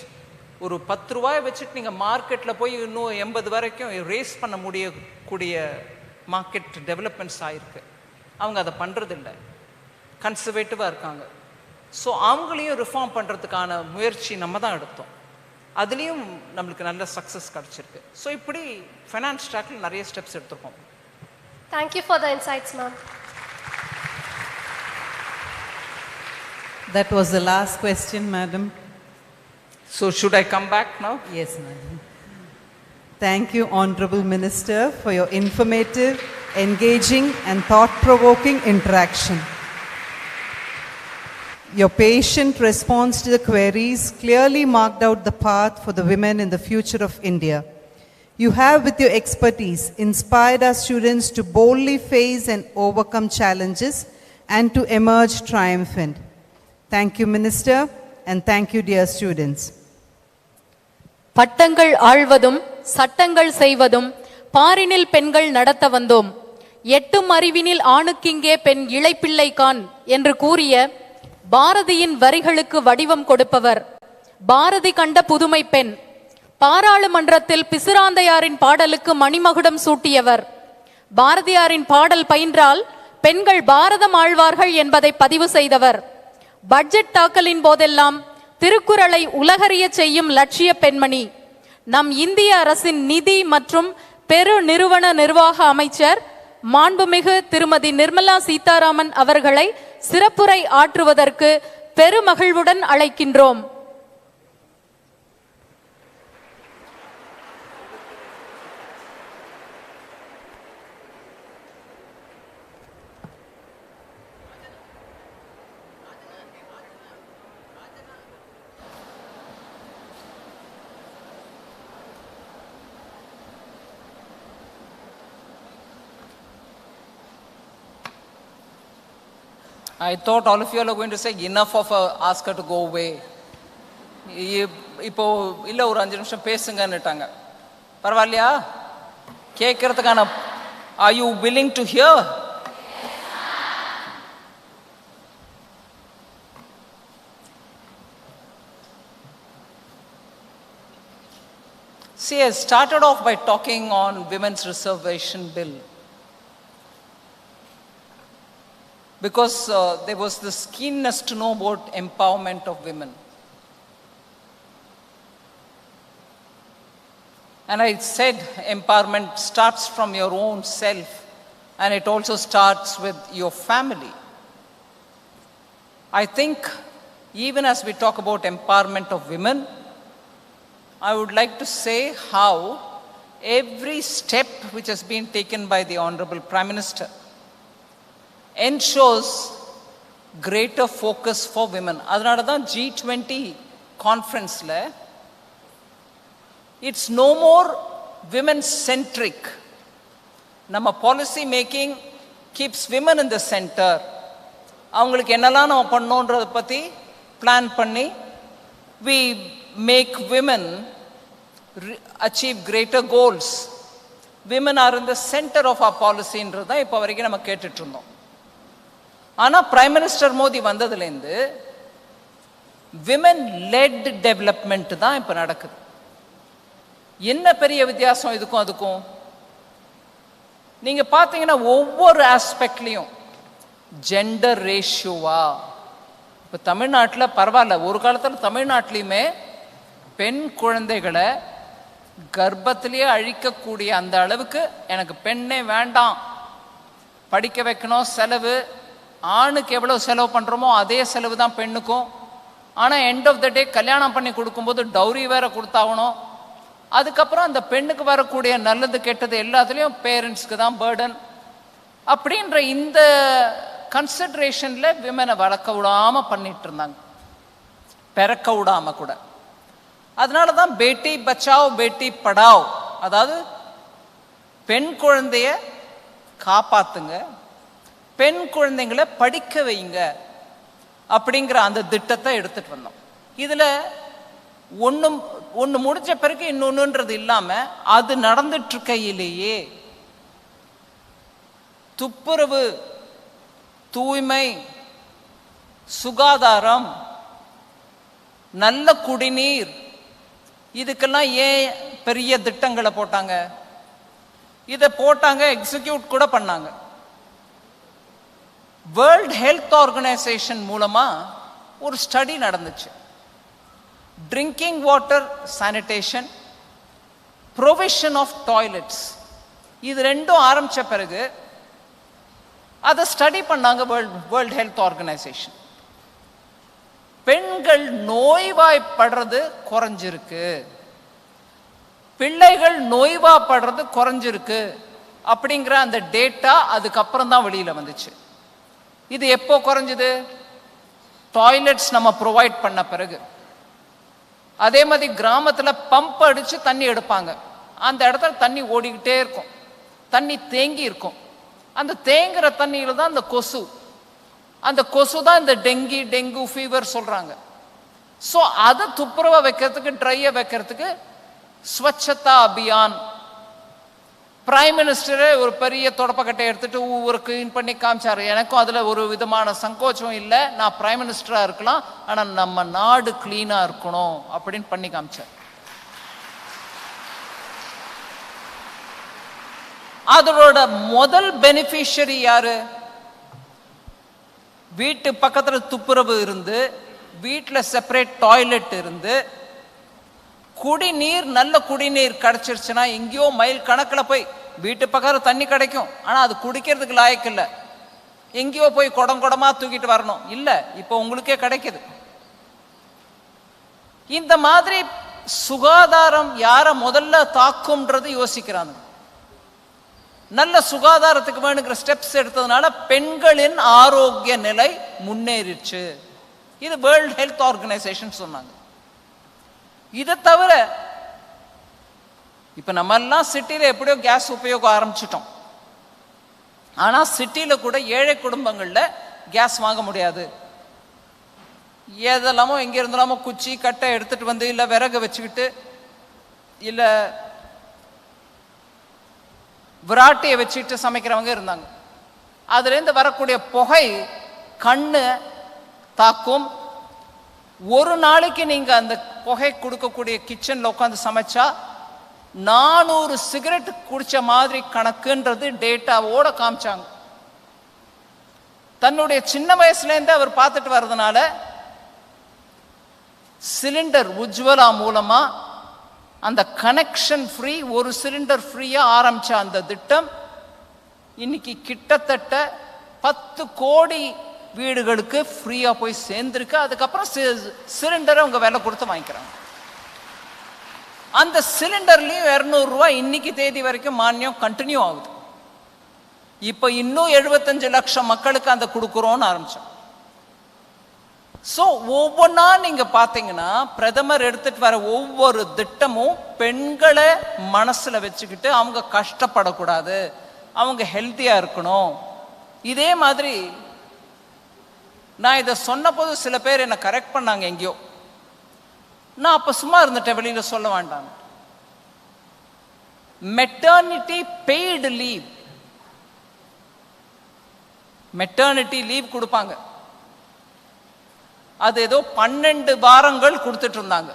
ஒரு 10 ரூபாயை வச்சுட்டு நீங்கள் மார்க்கெட்டில் போய் இன்னும் 80 வரைக்கும் ரேஸ் பண்ண முடியக்கூடிய மார்க்கெட் டெவலப்மெண்ட்ஸ் ஆகிருக்கு. அவங்க அதை பண்ணுறதில்லை, கன்சர்வேட்டிவாக இருக்காங்க. ஸோ அவங்களையும் ரிஃபார்ம் பண்ணுறதுக்கான முயற்சி நம்ம தான் எடுத்தோம். அதுலேயும் நம்மளுக்கு நல்ல சக்ஸஸ் கிடச்சிருக்கு. ஸோ இப்படி ஃபைனான்ஸ் ட்ராக்கில் நிறைய ஸ்டெப்ஸ் எடுத்துருக்கோம். Thank you for the insights, ma'am. That was the last question, madam. So should I come back now? Yes, madam. Thank you, Honorable Minister, for your informative, engaging and thought-provoking interaction. Your patient response to the queries clearly marked out the path for the women in the future of India. You have, with your expertise, inspired our students to boldly face and overcome challenges and to emerge triumphant. Thank you, Minister, and thank you, dear students. பட்டங்கள் ஆழ்வதும் சட்டங்கள் செய்வதும் பாரினில் பெண்கள் நடத்த வந்தோம். எட்டும் அறிவினில் ஆணுக்கிங்கே பெண் இளைப்பிள்ளை கான் என்று கூறிய பாரதியின் வரிகளுக்கு வடிவம் கொடுப்பவர். பாரதி கண்ட புதுமை பெண். பாராளுமன்றத்தில் பிசிராந்தையாரின் பாடலுக்கு மணிமகுடம் சூட்டியவர். பாரதியாரின் பாடல் பயின்றால் பெண்கள் பாரதம் ஆழ்வார்கள் என்பதை பதிவு செய்தவர். பட்ஜெட் தாக்கலின் போதெல்லாம் திருக்குறளை உலகறிய செய்யும் லட்சிய பெண்மணி. நம் இந்திய அரசின் நிதி மற்றும் பெரு நிறுவன நிர்வாக அமைச்சர் மாண்புமிகு திருமதி நிர்மலா சீதாராமன் அவர்களை சிறப்புரை ஆற்றுவதற்கு பெருமகிழ்வுடன் அழைக்கின்றோம். I thought all of you are going to say enough of ask her to go away. இப்போ இல்லை ஒரு 5 நிமிஷம் பேசுங்கன்னுட்டாங்க. பரவாயில்லையா? கேட்கறதுக்கான are you willing to hear? See, I started off by talking on Women's Reservation Bill. Because there was this keenness to know about empowerment of women. And I said empowerment starts from your own self, and it also starts with your family. I think even as we talk about empowerment of women, I would like to say how every step which has been taken by the Honorable Prime Minister ensures greater focus for women. அதனால தான் G20 கான்ஃபரன்ஸில் it's no more women centric. நம்ம policy making keeps women in the centre. அவங்களுக்கு என்னெல்லாம் நம்ம பண்ணோன்றதை பற்றி பிளான் பண்ணி we make women achieve greater goals. Women are in the center of our policy ன்றது தான் இப்போ வரைக்கும் நம்ம கேட்டுட்டு இருந்தோம். ஆனால் பிரைம் மினிஸ்டர் மோடி வந்ததுலேருந்து விமன் லெட் டெவலப்மெண்ட் தான் இப்போ நடக்குது. என்ன பெரிய வித்தியாசம் இதுக்கும் அதுக்கும்? நீங்கள் பார்த்தீங்கன்னா ஒவ்வொரு ஆஸ்பெக்ட்லேயும் ஜெண்டர் ரேஷியோவா, இப்போ தமிழ்நாட்டில் பரவாயில்ல, ஒரு காலத்தில் தமிழ்நாட்டிலையுமே பெண் குழந்தைகளை கர்ப்பத்திலேயே அழிக்கக்கூடிய அந்த அளவுக்கு எனக்கு பெண்ணே வேண்டாம், படிக்க வைக்கணும், செலவு ஆணுக்கு எவ்வளோ செலவு பண்ணுறோமோ அதே செலவு தான் பெண்ணுக்கும். ஆனால் எண்ட் ஆஃப் த டே கல்யாணம் பண்ணி கொடுக்கும்போது டௌரி வேற கொடுத்தாகணும். அதுக்கப்புறம் அந்த பெண்ணுக்கு வரக்கூடிய நல்லது கெட்டது எல்லாத்துலேயும் பேரண்ட்ஸ்க்கு தான் பேர்டன். அப்படின்ற இந்த கன்சிடரேஷனில் விமனை வளர்க்க விடாமல் பண்ணிட்டு இருந்தாங்க, பிறக்க விடாமல் கூட. அதனால தான் பேட்டி பச்சாவ் பேட்டி படாவ், அதாவது பெண் குழந்தைய காப்பாத்துங்க, பெண் குழந்தைங்களை படிக்க வைங்க அப்படிங்கிற அந்த திட்டத்தை எடுத்துட்டு வந்தோம். இதில் ஒன்று முடிஞ்ச பிறகு இன்னொன்றுன்றது இல்லாமல் அது நடந்துட்டு இருக்கையிலேயே துப்புரவு, தூய்மை, சுகாதாரம், நல்ல குடிநீர், இதுக்கெல்லாம் ஏன் பெரிய திட்டங்களை போட்டாங்க? இதை போட்டாங்க, எக்ஸிக்யூட் கூட பண்ணாங்க. வேர்ல்ட் ஹெல்த் ஆர்கனைசேஷன் மூலமா ஒரு ஸ்டடி நடந்துச்சு. Drinking water sanitation, provision of toilets, இது ரெண்டும் ஆரம்பிச்ச பிறகு அதை ஸ்டடி பண்ணாங்க வேர்ல்ட் ஹெல்த் ஆர்கனைசேஷன். பெண்கள் நோய்வாய்ப்படுறது குறைஞ்சிருக்கு, பிள்ளைகள் நோய்வாய்ப்படுறது குறைஞ்சிருக்கு அப்படிங்கிற அந்த டேட்டா அதுக்கப்புறம் தான் வெளியில வந்துச்சு. இது எப்போ குறைஞ்சது? டாய்லெட்ஸ் நம்ம ப்ரொவைட் பண்ண பிறகு. அதே மாதிரி கிராமத்தில் பம்ப் அடிச்சு தண்ணி எடுப்பாங்க, அந்த இடத்துல தண்ணி ஓடிக்கிட்டே இருக்கும், தண்ணி தேங்கி இருக்கும். அந்த தேங்குற தண்ணியில தான் அந்த கொசு, அந்த கொசு தான் இந்த டெங்கு ஃபீவர் சொல்றாங்க. ஸோ அதை துப்புரவா வைக்கிறதுக்கு, ட்ரையா வைக்கிறதுக்கு ஸ்வச்சதா அபியான், பிரைம் மினிஸ்டரே ஒரு பெரிய தொடப்பக்கட்டை எடுத்துட்டு ஒவ்வொரு கிளீன் பண்ணி காமிச்சாரு. எனக்கும் அதுல ஒரு விதமான சங்கோச்சம் இல்லை, நான் பிரைம் மினிஸ்டரா இருக்கலாம், ஆனா நம்ம நாடு கிளீனா இருக்கணும் அப்படின்னு பண்ணி காமிச்சார். அதோட முதல் பெனிஃபிஷியரி யாரு? வீட்டு பக்கத்துல துப்புரவு இருந்து, வீட்டுல செப்பரேட் டாய்லெட் இருந்து, குடிநீர் நல்ல குடிநீர் கிடைச்சிருச்சுன்னா எங்கேயோ மைல் கணக்கில் போய் வீட்டு பக்கத்தில் தண்ணி கிடைக்கும், ஆனால் அது குடிக்கிறதுக்கு லாயக்கு இல்லை, எங்கேயோ போய் குடமா தூக்கிட்டு வரணும். இல்லை, இப்போ உங்களுக்கே கிடைக்குது. இந்த மாதிரி சுகாதாரம் யாரை முதல்ல தாக்கும்ன்றது யோசிக்கிறாங்க. நல்ல சுகாதாரத்துக்கு வேணுங்கிற ஸ்டெப்ஸ் எடுத்ததுனால பெண்களின் ஆரோக்கிய நிலை முன்னேறிச்சு. இது வேர்ல்ட் ஹெல்த் ஆர்கனைசேஷன் சொன்னாங்க. இதை தவிர இப்ப நம்ம எல்லாம் சிட்டியில எப்படியோ கேஸ் உபயோகம் ஆரம்பிச்சிட்டோம். ஆனா சிட்டியில கூட ஏழை குடும்பங்கள்ல கேஸ் வாங்க முடியாது. எதெல்லாமோ எங்க இருந்தாமோ குச்சி கட்டை எடுத்துட்டு வந்து, இல்ல விறகு வச்சுக்கிட்டு, இல்ல விராட்டியை வச்சுட்டு சமைக்கிறவங்க இருந்தாங்க. அதுல இருந்து வரக்கூடிய புகை கண்ணு தாக்கும். ஒரு நாளைக்கு நீங்க அந்த புகை கொடுக்கக்கூடிய கிச்சன்ல உட்காந்து சமைச்சா 400 சிகரெட் குடிச்ச மாதிரி கணக்குன்றது டேட்டாவோட காமிச்சாங்க. தன்னுடைய சின்ன வயசுல இருந்து அவர் பார்த்துட்டு வர்றதுனால சிலிண்டர் உஜ்வலா மூலமா அந்த கனெக்ஷன் ஃப்ரீ, ஒரு சிலிண்டர் ஃப்ரீயா ஆரம்பிச்ச அந்த திட்டம் இன்னைக்கு கிட்டத்தட்ட 10 கோடி வீடுகளுக்கு ஃப்ரீயா போய் சேர்ந்திருக்கு. அதுக்கப்புறம் சிலிண்டரை அவங்க விலை கொடுத்து வாங்கிக்கிறாங்க. அந்த சிலிண்டர்லயும் 200 ரூபாய் இன்னைக்கு தேதி வரைக்கும் மானியம் கண்டினியூ ஆகுது. இப்ப இன்னும் 75 லட்சம் மக்களுக்கு அந்த கொடுக்குறோம்னு ஆரம்பிச்சோம். ஸோ ஒவ்வொன்றா நீங்க பார்த்தீங்கன்னா பிரதமர் எடுத்துட்டு வர ஒவ்வொரு திட்டமும் பெண்களை மனசுல வச்சுக்கிட்டு அவங்க கஷ்டப்படக்கூடாது, அவங்க ஹெல்த்தியா இருக்கணும். இதே மாதிரி நான் இதை சொன்ன போது சில பேர் என்னை கரெக்ட் பண்ணாங்க எங்கேயோ. நான் அப்ப சும்மா இருந்துட்டேன், வெளியில சொல்ல வேண்டாம். Maternity paid leave, maternity leave கொடுப்பாங்க. அது ஏதோ 12 வாரங்கள் கொடுத்துட்டு இருந்தாங்க.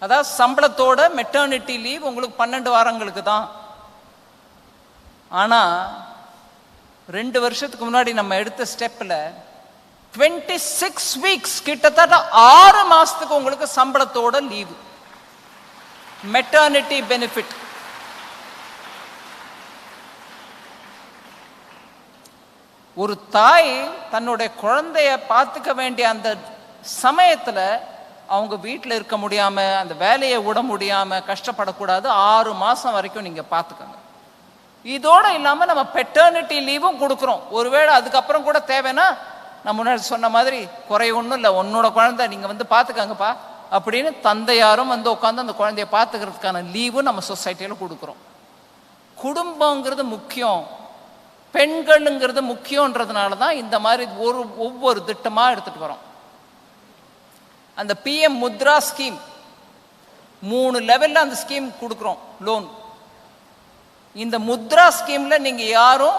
அதாவது சம்பளத்தோட மெட்டர்னிட்டி லீவ் உங்களுக்கு 12 வாரங்களுக்கு தான். ஆனா 2 வருஷத்துக்கு முன்னாடி நம்ம எடுத்த ஸ்டெப்ல 26 வீக்ஸ், கிட்டத்தட்ட 6 மாசத்துக்கு உங்களுக்கு சம்பளத்தோட லீவு, மெட்டர்னிட்டி பெனிஃபிட். ஒரு தாய் தன்னுடைய குழந்தைய பார்த்துக்க வேண்டிய அந்த சமயத்துல அவங்க வீட்டில் இருக்க முடியாம, அந்த வேலையை விட முடியாம கஷ்டப்படக்கூடாது. 6 மாசம் வரைக்கும் நீங்க பார்த்துக்கோங்க. இதோட இல்லாம நம்ம பெட்டர்னிட்டி லீவும் கொடுக்குறோம். ஒருவேளை அதுக்கப்புறம் கூட தேவைன்னா, நான் முன்னாடி சொன்ன மாதிரி குறை ஒன்றும் இல்லை, உன்னோட குழந்தை நீங்க வந்து பார்த்துக்கங்கப்பா அப்படின்னு தந்தையாரும் வந்து உட்காந்து அந்த குழந்தைய பார்த்துக்கிறதுக்கான லீவும் நம்ம சொசைட்டியில கொடுக்குறோம். குடும்பங்கிறது முக்கியம், பெண்கள்ங்கிறது முக்கியன்றதுனால தான் இந்த மாதிரி ஒவ்வொரு திட்டமா எடுத்துட்டு வரோம். அந்த PM முத்ரா ஸ்கீம் 3 லெவல்ல அந்த ஸ்கீம் கொடுக்குறோம் லோன். இந்த முத்ரா ஸ்கீம்ல நீங்க யாரும்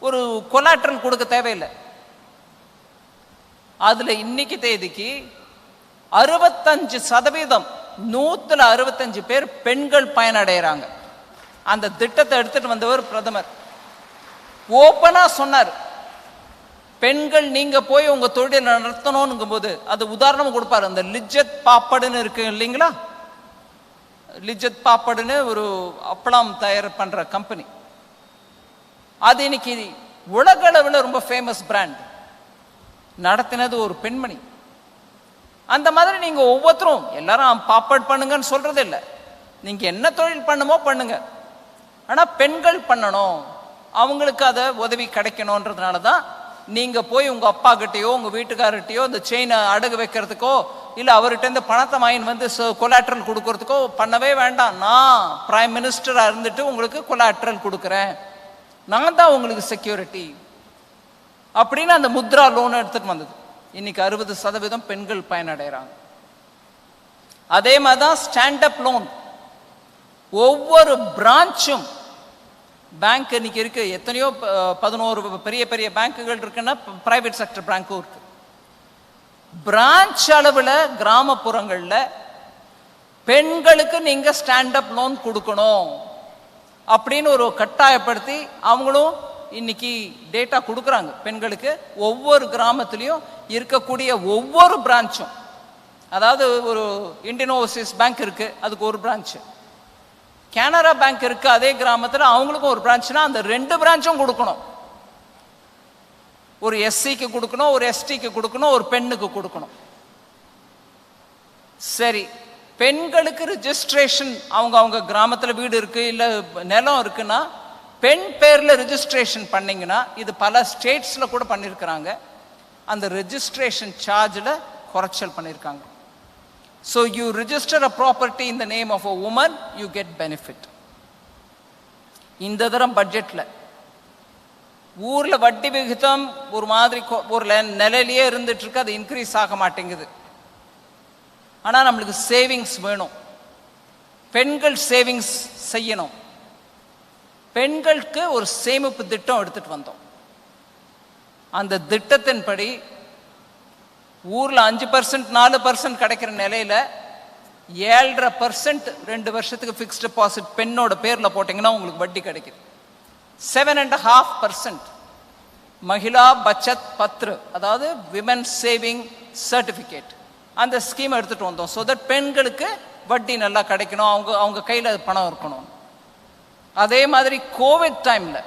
ஒரு கொலாட்ரல் கொடுக்க தேவையில்லை. அதுல இன்னைக்கு தேதிக்கு 65%, 165 பேர் பெண்கள் பயனடைகிறாங்க. அந்த திட்டத்தை எடுத்துட்டு வந்தவர் பிரதமர் ஓப்பனா சொன்னார், பெண்கள் நீங்க போய் உங்க தொழில் நடத்தணும்னுங்கும் போது அது உதாரணம் கொடுப்பாரு. அந்த லிஜ்ஜத் பாப்படுன்னு இருக்கு இல்லைங்களா, லிஜ்ஜத் பாப்படுன்னு ஒரு அப்பளம் தயார் பண்ற கம்பெனி. அது இன்னைக்கு உலக அளவில் ரொம்ப ஃபேமஸ் பிராண்ட். நடத்தினது ஒரு பெண்மணி. அந்த மாதிரி நீங்க ஒவ்வொருத்தரும் எல்லாரும் பாப்பட் பண்ணுங்கன்னு சொல்றது இல்லை. நீங்க என்ன தொழில் பண்ணுமோ பண்ணுங்க, ஆனா பெண்கள் பண்ணணும், அவங்களுக்கு அதை உதவி கிடைக்கணும்ன்றதுனால தான் நீங்க போய் உங்க அப்பா கிட்டயோ உங்க வீட்டுக்காரர்கிட்டயோ இந்த செயினை அடகு வைக்கிறதுக்கோ இல்ல அவர்கிட்ட இருந்து பணத்தை வாங்கி வந்து கொலாட்ரல் கொடுக்கறதுக்கோ பண்ணவே வேண்டாம். நான் பிரைம் மினிஸ்டரா இருந்துட்டு உங்களுக்கு கொலாட்ரல் கொடுக்குறேன், நான் தான் உங்களுக்கு செக்யூரிட்டி அப்படின்னு அந்த முத்ரா லோன் எடுத்துட்டு வந்தது. இன்னைக்கு 60% பெண்கள் பயனடைகிறாங்க. அதே மாதிரிதான் ஸ்டாண்ட் அப் லோன். ஒவ்வொரு பிரான்ச்சும் பேங்க் இன்னைக்கு இருக்கு, எத்தனையோ 11 பெரிய பெரிய பேங்குகள் இருக்குன்னா பிரைவேட் செக்டர் பேங்கும் இருக்கு. பிரான்ச் அளவில் கிராமப்புறங்கள்ல பெண்களுக்கு நீங்க ஸ்டாண்ட் அப் லோன் கொடுக்கணும் அப்படின்னு ஒரு கட்டாயப்படுத்தி அவங்களும் இன்னைக்கு டேட்டா கொடுக்குறாங்க பெண்களுக்கு. ஒவ்வொரு கிராமத்திலையும் இருக்கக்கூடிய ஒவ்வொரு பிரான்ச்சும், அதாவது ஒரு இந்தியன் ஓவர்சீஸ் பேங்க் இருக்கு, அதுக்கு ஒரு பிரான்ச். கனரா பேங்க் இருக்கு அதே கிராமத்தில், அவங்களுக்கும் ஒரு பிரான்ச்னா அந்த 2 பிரான்ச்சும் கொடுக்கணும். ஒரு SCக்கு கொடுக்கணும், ஒரு STக்கு கொடுக்கணும், ஒரு பெண்ணுக்கு கொடுக்கணும். சரி, பெண்களுக்கு ரிஜிஸ்ட்ரேஷன் அவங்க கிராமத்தில் வீடு இருக்கு இல்ல நிலம் இருக்குன்னா பெண் பேர்ல ரிஜிஸ்ட்ரேஷன் பண்ணீங்கன்னா, இது பல ஸ்டேட்ஸ்ல கூட பண்ணிருக்கிறாங்க, அந்த ரெஜிஸ்ட்ரேஷன் சார்ஜ்ல குறைச்சல் பண்ணிருக்காங்க. So you register a property in the name of a woman, you get benefit. இந்த தரம் பட்ஜெட்ல ஊர்ல வட்டி விகிதம் ஒரு மாதிரி ஒரு நிலையிலேயே இருந்துட்டு இருக்கு, அது இன்க்ரீஸ் ஆக மாட்டேங்குது. ஆனா நம்மளுக்கு சேவிங்ஸ் வேணும், பெண்கள் சேவிங்ஸ் செய்யணும். பெண்களுக்கு ஒரு சேமிப்பு திட்டம் எடுத்துட்டு வந்தோம். அந்த திட்டத்தின்படி ஊர்ல 5% 4% கிடைக்கிற நிலையில 7.5% 2 வருஷத்துக்கு பிக்ஸ்ட் டெபாசிட் பெண்ணோட பேர்ல போட்டீங்கன்னா உங்களுக்கு வட்டி கிடைக்குது. 7.5% மகிழா பச்சத் பத்ரு, அதாவது விமன் சேவிங் சர்டிபிகேட், அந்த ஸ்கீம் எடுத்துட்டு வந்தோம். ஸோ தட் பெண்களுக்கு வட்டி நல்லா கிடைக்கணும், அவங்க கையில பணம் இருக்கணும். அதே மாதிரி கோவிட் டைம்ல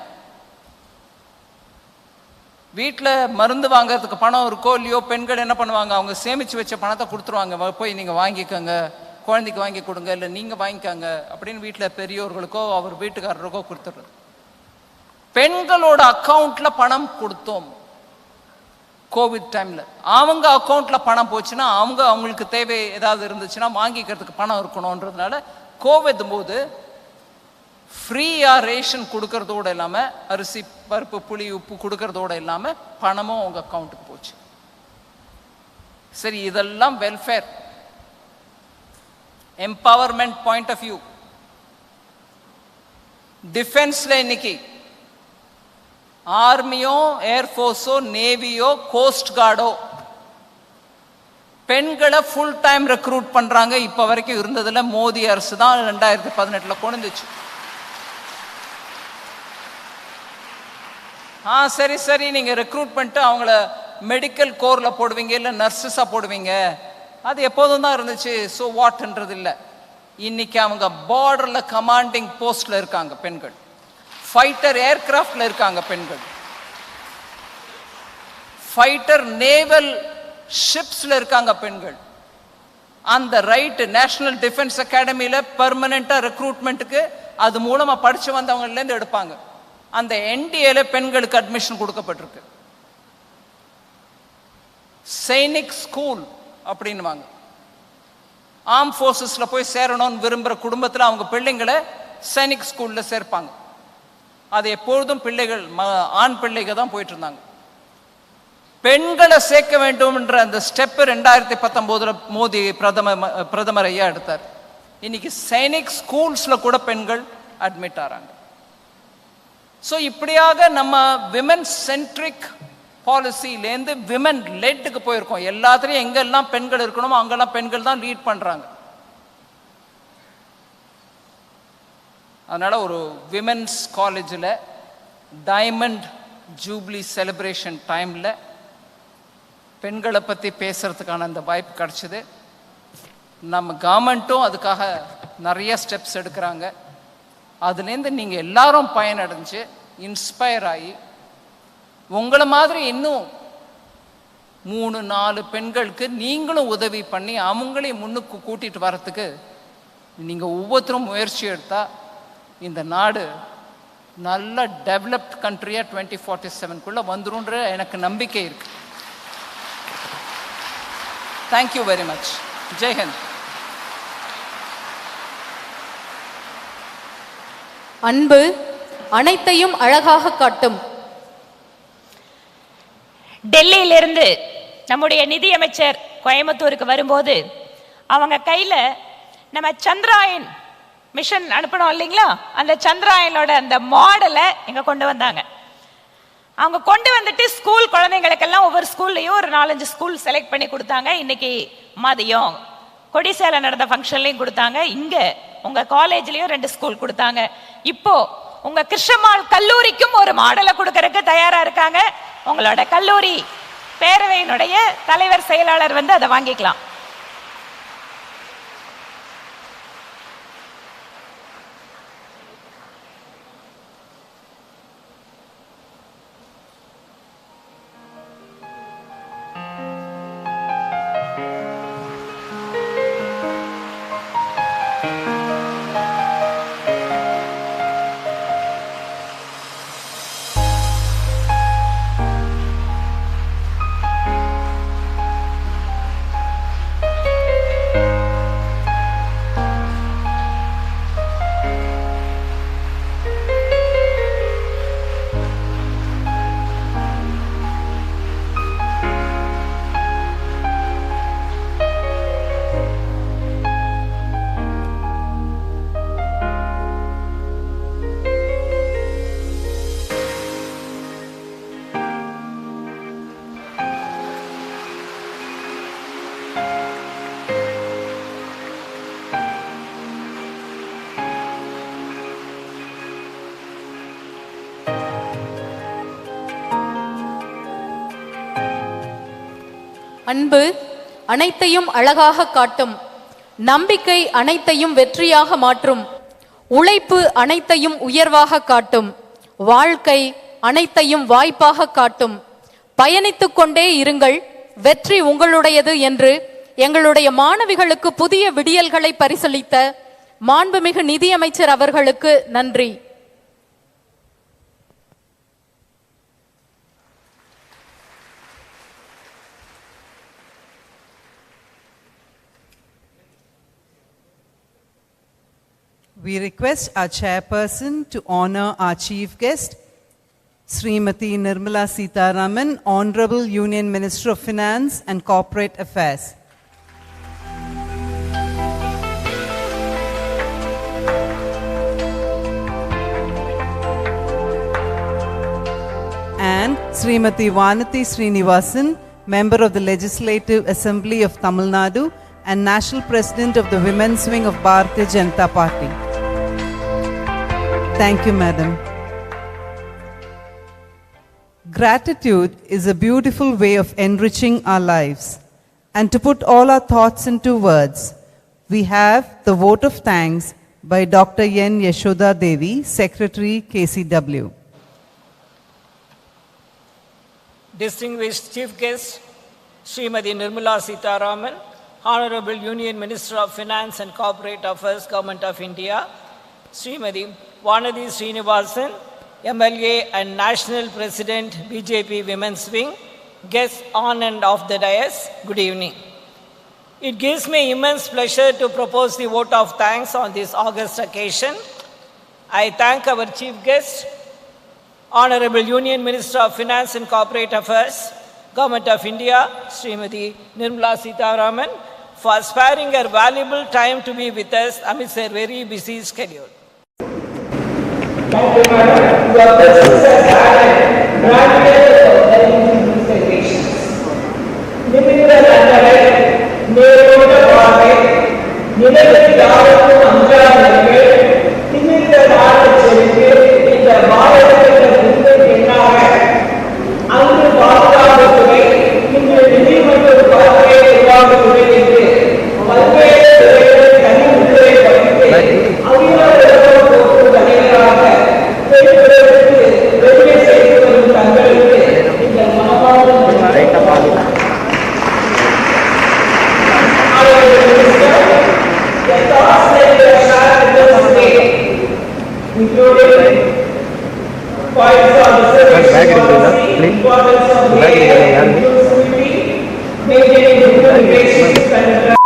வீட்டில் மருந்து வாங்கறதுக்கு பணம் இருக்கோ இல்லையோ, பெண்கள் என்ன பண்ணுவாங்க, அவங்க சேமிச்சு வச்ச பணத்தை கொடுத்துருவாங்க, போய் நீங்க வாங்கிக்கோங்க, குழந்தைக்கு வாங்கி கொடுங்க, இல்லை நீங்க வாங்கிக்கோங்க அப்படின்னு வீட்டில் பெரியோர்களுக்கோ அவர் வீட்டுக்காரருக்கோ கொடுத்துடுறது. பெண்களோட அக்கௌண்ட்ல பணம் கொடுத்தோம். கோவிட் டைமில் அவங்க அக்கௌண்ட்டில் பணம் போச்சுன்னா அவங்களுக்கு தேவை ஏதாவது இருந்துச்சுன்னா வாங்கிக்கிறதுக்கு பணம் இருக்கணுன்றதுனால கோவிட் போது ஃப்ரீயாக ரேஷன் கொடுக்கறதோடு இல்லாமல் அரிசி பருப்பு புளி உப்பு கொடுக்கறதோடு இல்லாமல் பணமும் அவங்க அக்கௌண்ட்டுக்கு போச்சு. சரி, இதெல்லாம் welfare empowerment point of view. டிஃபென்ஸ்ல இன்னைக்கு ஆர்மியோ ஏர்ஃபோர்ஸோ நேவியோ கோஸ்ட் கார்டோ பெண்களை ஃபுல் டைம் ரெக்ரூட் பண்றாங்க. இப்ப வரைக்கும் இருந்ததுல மோடி அரசு தான் 2018 கொண்டுச்சு. சரி நீங்க ரெக்ரூட் பண்ணிட்டு அவங்கள மெடிக்கல் கோர்ல போடுவீங்க, இல்ல நர்சஸா போடுவீங்க, அது எப்போதும் தான் இருந்துச்சு. ஸோ வாட்ன்றது இல்லை. இன்னைக்கு அவங்க பார்டர்ல கமாண்டிங் போஸ்ட்ல இருக்காங்க பெண்கள், ஃபைட்டர் ஏர்கிராஃப்ட்ல இருக்காங்க பெண்கள், ஃபைட்டர் நேவல் ஷிப்ஸ்ல இருக்காங்க பெண்கள். அந்த ரைட் நேஷனல் டிஃபென்ஸ் அகாடமியில பெர்மனண்டா ரெக்ரூட்மெண்ட்டுக்கு அது மூலமா படிச்சு வந்தவங்கல இருந்து எடுப்பாங்க. அந்த என்டிஏல பெண்களுக்கு அட்மிஷன் கொடுக்கப்பட்டிருக்கு. சைனிக் ஸ்கூல் அப்படின்னுவாங்க. ஆர்ம் ஃபோர்ஸஸ்ல போய் சேரணும்னு விரும்புகிற குடும்பத்தில் அவங்க பிள்ளைங்களை சைனிக் ஸ்கூல்ல சேர்ப்பாங்க. அது எப்பொழுதும் பிள்ளைகள் ஆண் பிள்ளைகள் தான் போயிட்டு இருந்தாங்க. பெண்களை சேர்க்க வேண்டும் என்ற அந்த ஸ்டெப் 2019 மோடி பிரதமர் ஐயா எடுத்தார். இன்னைக்கு சைனிக் ஸ்கூல்ஸ்ல கூட பெண்கள் அட்மிட் ஆறாங்க. ஸோ இப்படியாக நம்ம விமன் சென்ட்ரிக் பாலிசிலேருந்து விமன் லெட்டுக்கு போயிருக்கோம். எல்லாத்துலேயும் எங்கெல்லாம் பெண்கள் இருக்கணுமோ அங்கெல்லாம் பெண்கள் தான் லீட் பண்றாங்க. அதனால ஒரு விமென்ஸ் காலேஜில் டைமண்ட் ஜூப்ளி செலிப்ரேஷன் டைமில் பெண்களை பற்றி பேசுறதுக்கான அந்த வாய்ப்பு கிடைச்சிது. நம்ம கவர்மெண்ட்டும் அதுக்காக நிறைய ஸ்டெப்ஸ் எடுக்கிறாங்க. அதுலேருந்து நீங்கள் எல்லாரும் பயனடைஞ்சு இன்ஸ்பயர் ஆகி உங்களை மாதிரி இன்னும் 3-4 பெண்களுக்கு நீங்களும் உதவி பண்ணி அவங்களையும் முன்னுக்கு கூட்டிட்டு வரத்துக்கு நீங்கள் ஒவ்வொருத்தரும் முயற்சி எடுத்தால் இந்த நாடு நல்ல டெவலப்ட் கண்ட்ரியாக 2047 வந்துருன்ற எனக்கு நம்பிக்கை இருக்கு. Thank you very much. ஜெய்ஹிந்த். அன்பு அனைத்தையும் அழகாக காட்டும். டெல்லியிலிருந்து நம்முடைய நிதியமைச்சர் கோயம்புத்தூருக்கு வரும்போது அவங்க கையில நம்ம சந்திராயன் மிஷன் அனுப்பணும் இல்லைங்களா, அந்த சந்திராயனோட அந்த மாடலை இங்க கொண்டு வந்தாங்க. அவங்க கொண்டு வந்துட்டு ஸ்கூல் குழந்தைங்களுக்கெல்லாம் ஒவ்வொரு ஸ்கூல்லையும் ஒரு 4-5 ஸ்கூல் செலக்ட் பண்ணி கொடுத்தாங்க. இன்னைக்கு மதியம் கொடிசேலை நடந்த ஃபங்க்ஷன்லையும் கொடுத்தாங்க. இங்க உங்க காலேஜ்லயும் 2 ஸ்கூல் கொடுத்தாங்க. இப்போ உங்க கிருஷ்ணமால் கல்லூரிக்கும் ஒரு மாடலை கொடுக்கறதுக்கு தயாரா இருக்காங்க. உங்களோட கல்லூரி பேரவையினுடைய தலைவர் செயலாளர் வந்து அதை வாங்கிக்கலாம். அன்பு அனைத்தையும் அழகாக காட்டும். நம்பிக்கை அனைத்தையும் வெற்றியாக மாற்றும். உழைப்பு அனைத்தையும் உயர்வாக காட்டும். வாழ்க்கை அனைத்தையும் வாய்ப்பாக காட்டும். பயணித்துக் கொண்டே இருங்கள், வெற்றி உங்களுடையது என்று எங்களுடைய மாணவிகளுக்கு புதிய விடியல்களை பரிசளித்த மாண்புமிகு நிதியமைச்சர் அவர்களுக்கு நன்றி. we request our chairperson to honor our chief guest, Srimati Nirmala Sitharaman, Honorable Union Minister of Finance and Corporate Affairs. And Srimati Vanathi Srinivasan, Member of the Legislative Assembly of Tamil Nadu and National President of the Women's Wing of Bharatiya Janata Party. Thank you, Madam. Gratitude is a beautiful way of enriching our lives. And to put all our thoughts into words, we have the vote of thanks by Dr. N. Yashoda Devi, Secretary, KCW. Distinguished Chief Guest, Srimati Nirmala Sitharaman, Honorable Union Minister of Finance and Corporate Affairs, Government of India, Srimati Vanathi Srinivasan, MLA and National President, BJP Women's Wing, guests on and off the dais, good evening. It gives me immense pleasure to propose the vote of thanks on this august occasion. I thank our Chief Guest, Honorable Union Minister of Finance and Corporate Affairs, Government of India, Srimati Nirmala Sitharaman, for sparing her valuable time to be with us amidst her very busy schedule. Thank you, Madam. Your presence has added gratitude for these celebrations. Limited and நேரோட பார்வை நிலவில் யாருக்கும் அஞ்சாதவர்கள் திமிர்ந்த நாடச் சென்று இந்த பாரதத்தின் முன்பு எண்ணாக அங்கு பாதுகாப்புத்துறை இன்று நிதி மற்றும் பார்வையை உருவாக்குத்துறை என்று பல்வேறு துறைகளில் தனிமுறை படித்து அகில போக்கும் தலைவராக பெருவதற்கு பெருமை செய்து வரும் தங்களுக்கு இந்த மனமார்ந்த including points on the service policy, importance of maintaining good relationships and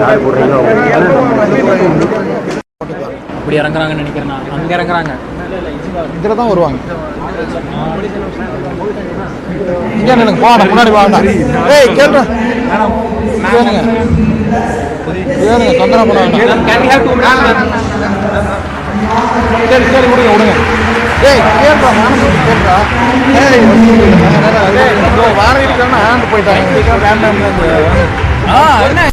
ஆள் போடுறீங்க அப்படி இறங்குறாங்கன்னு நினைக்கிறேன். அங்கே இறங்குறாங்க, இதில் தான் வருவாங்க. இங்கே நில்லுங்க, போகணும் முன்னாடி வாங்க. ஏய் கேளுங்க கேளுங்க கேளுங்க, தொந்தரவு பண்ணாங்க. சரி சரி விடுங்க விடுங்க. ஏய் கேள்றா, நானும் கேள்றா. ஏய் வாரம் இருக்காங்கன்னா ஆண்டு போயிட்டாங்க. என்ன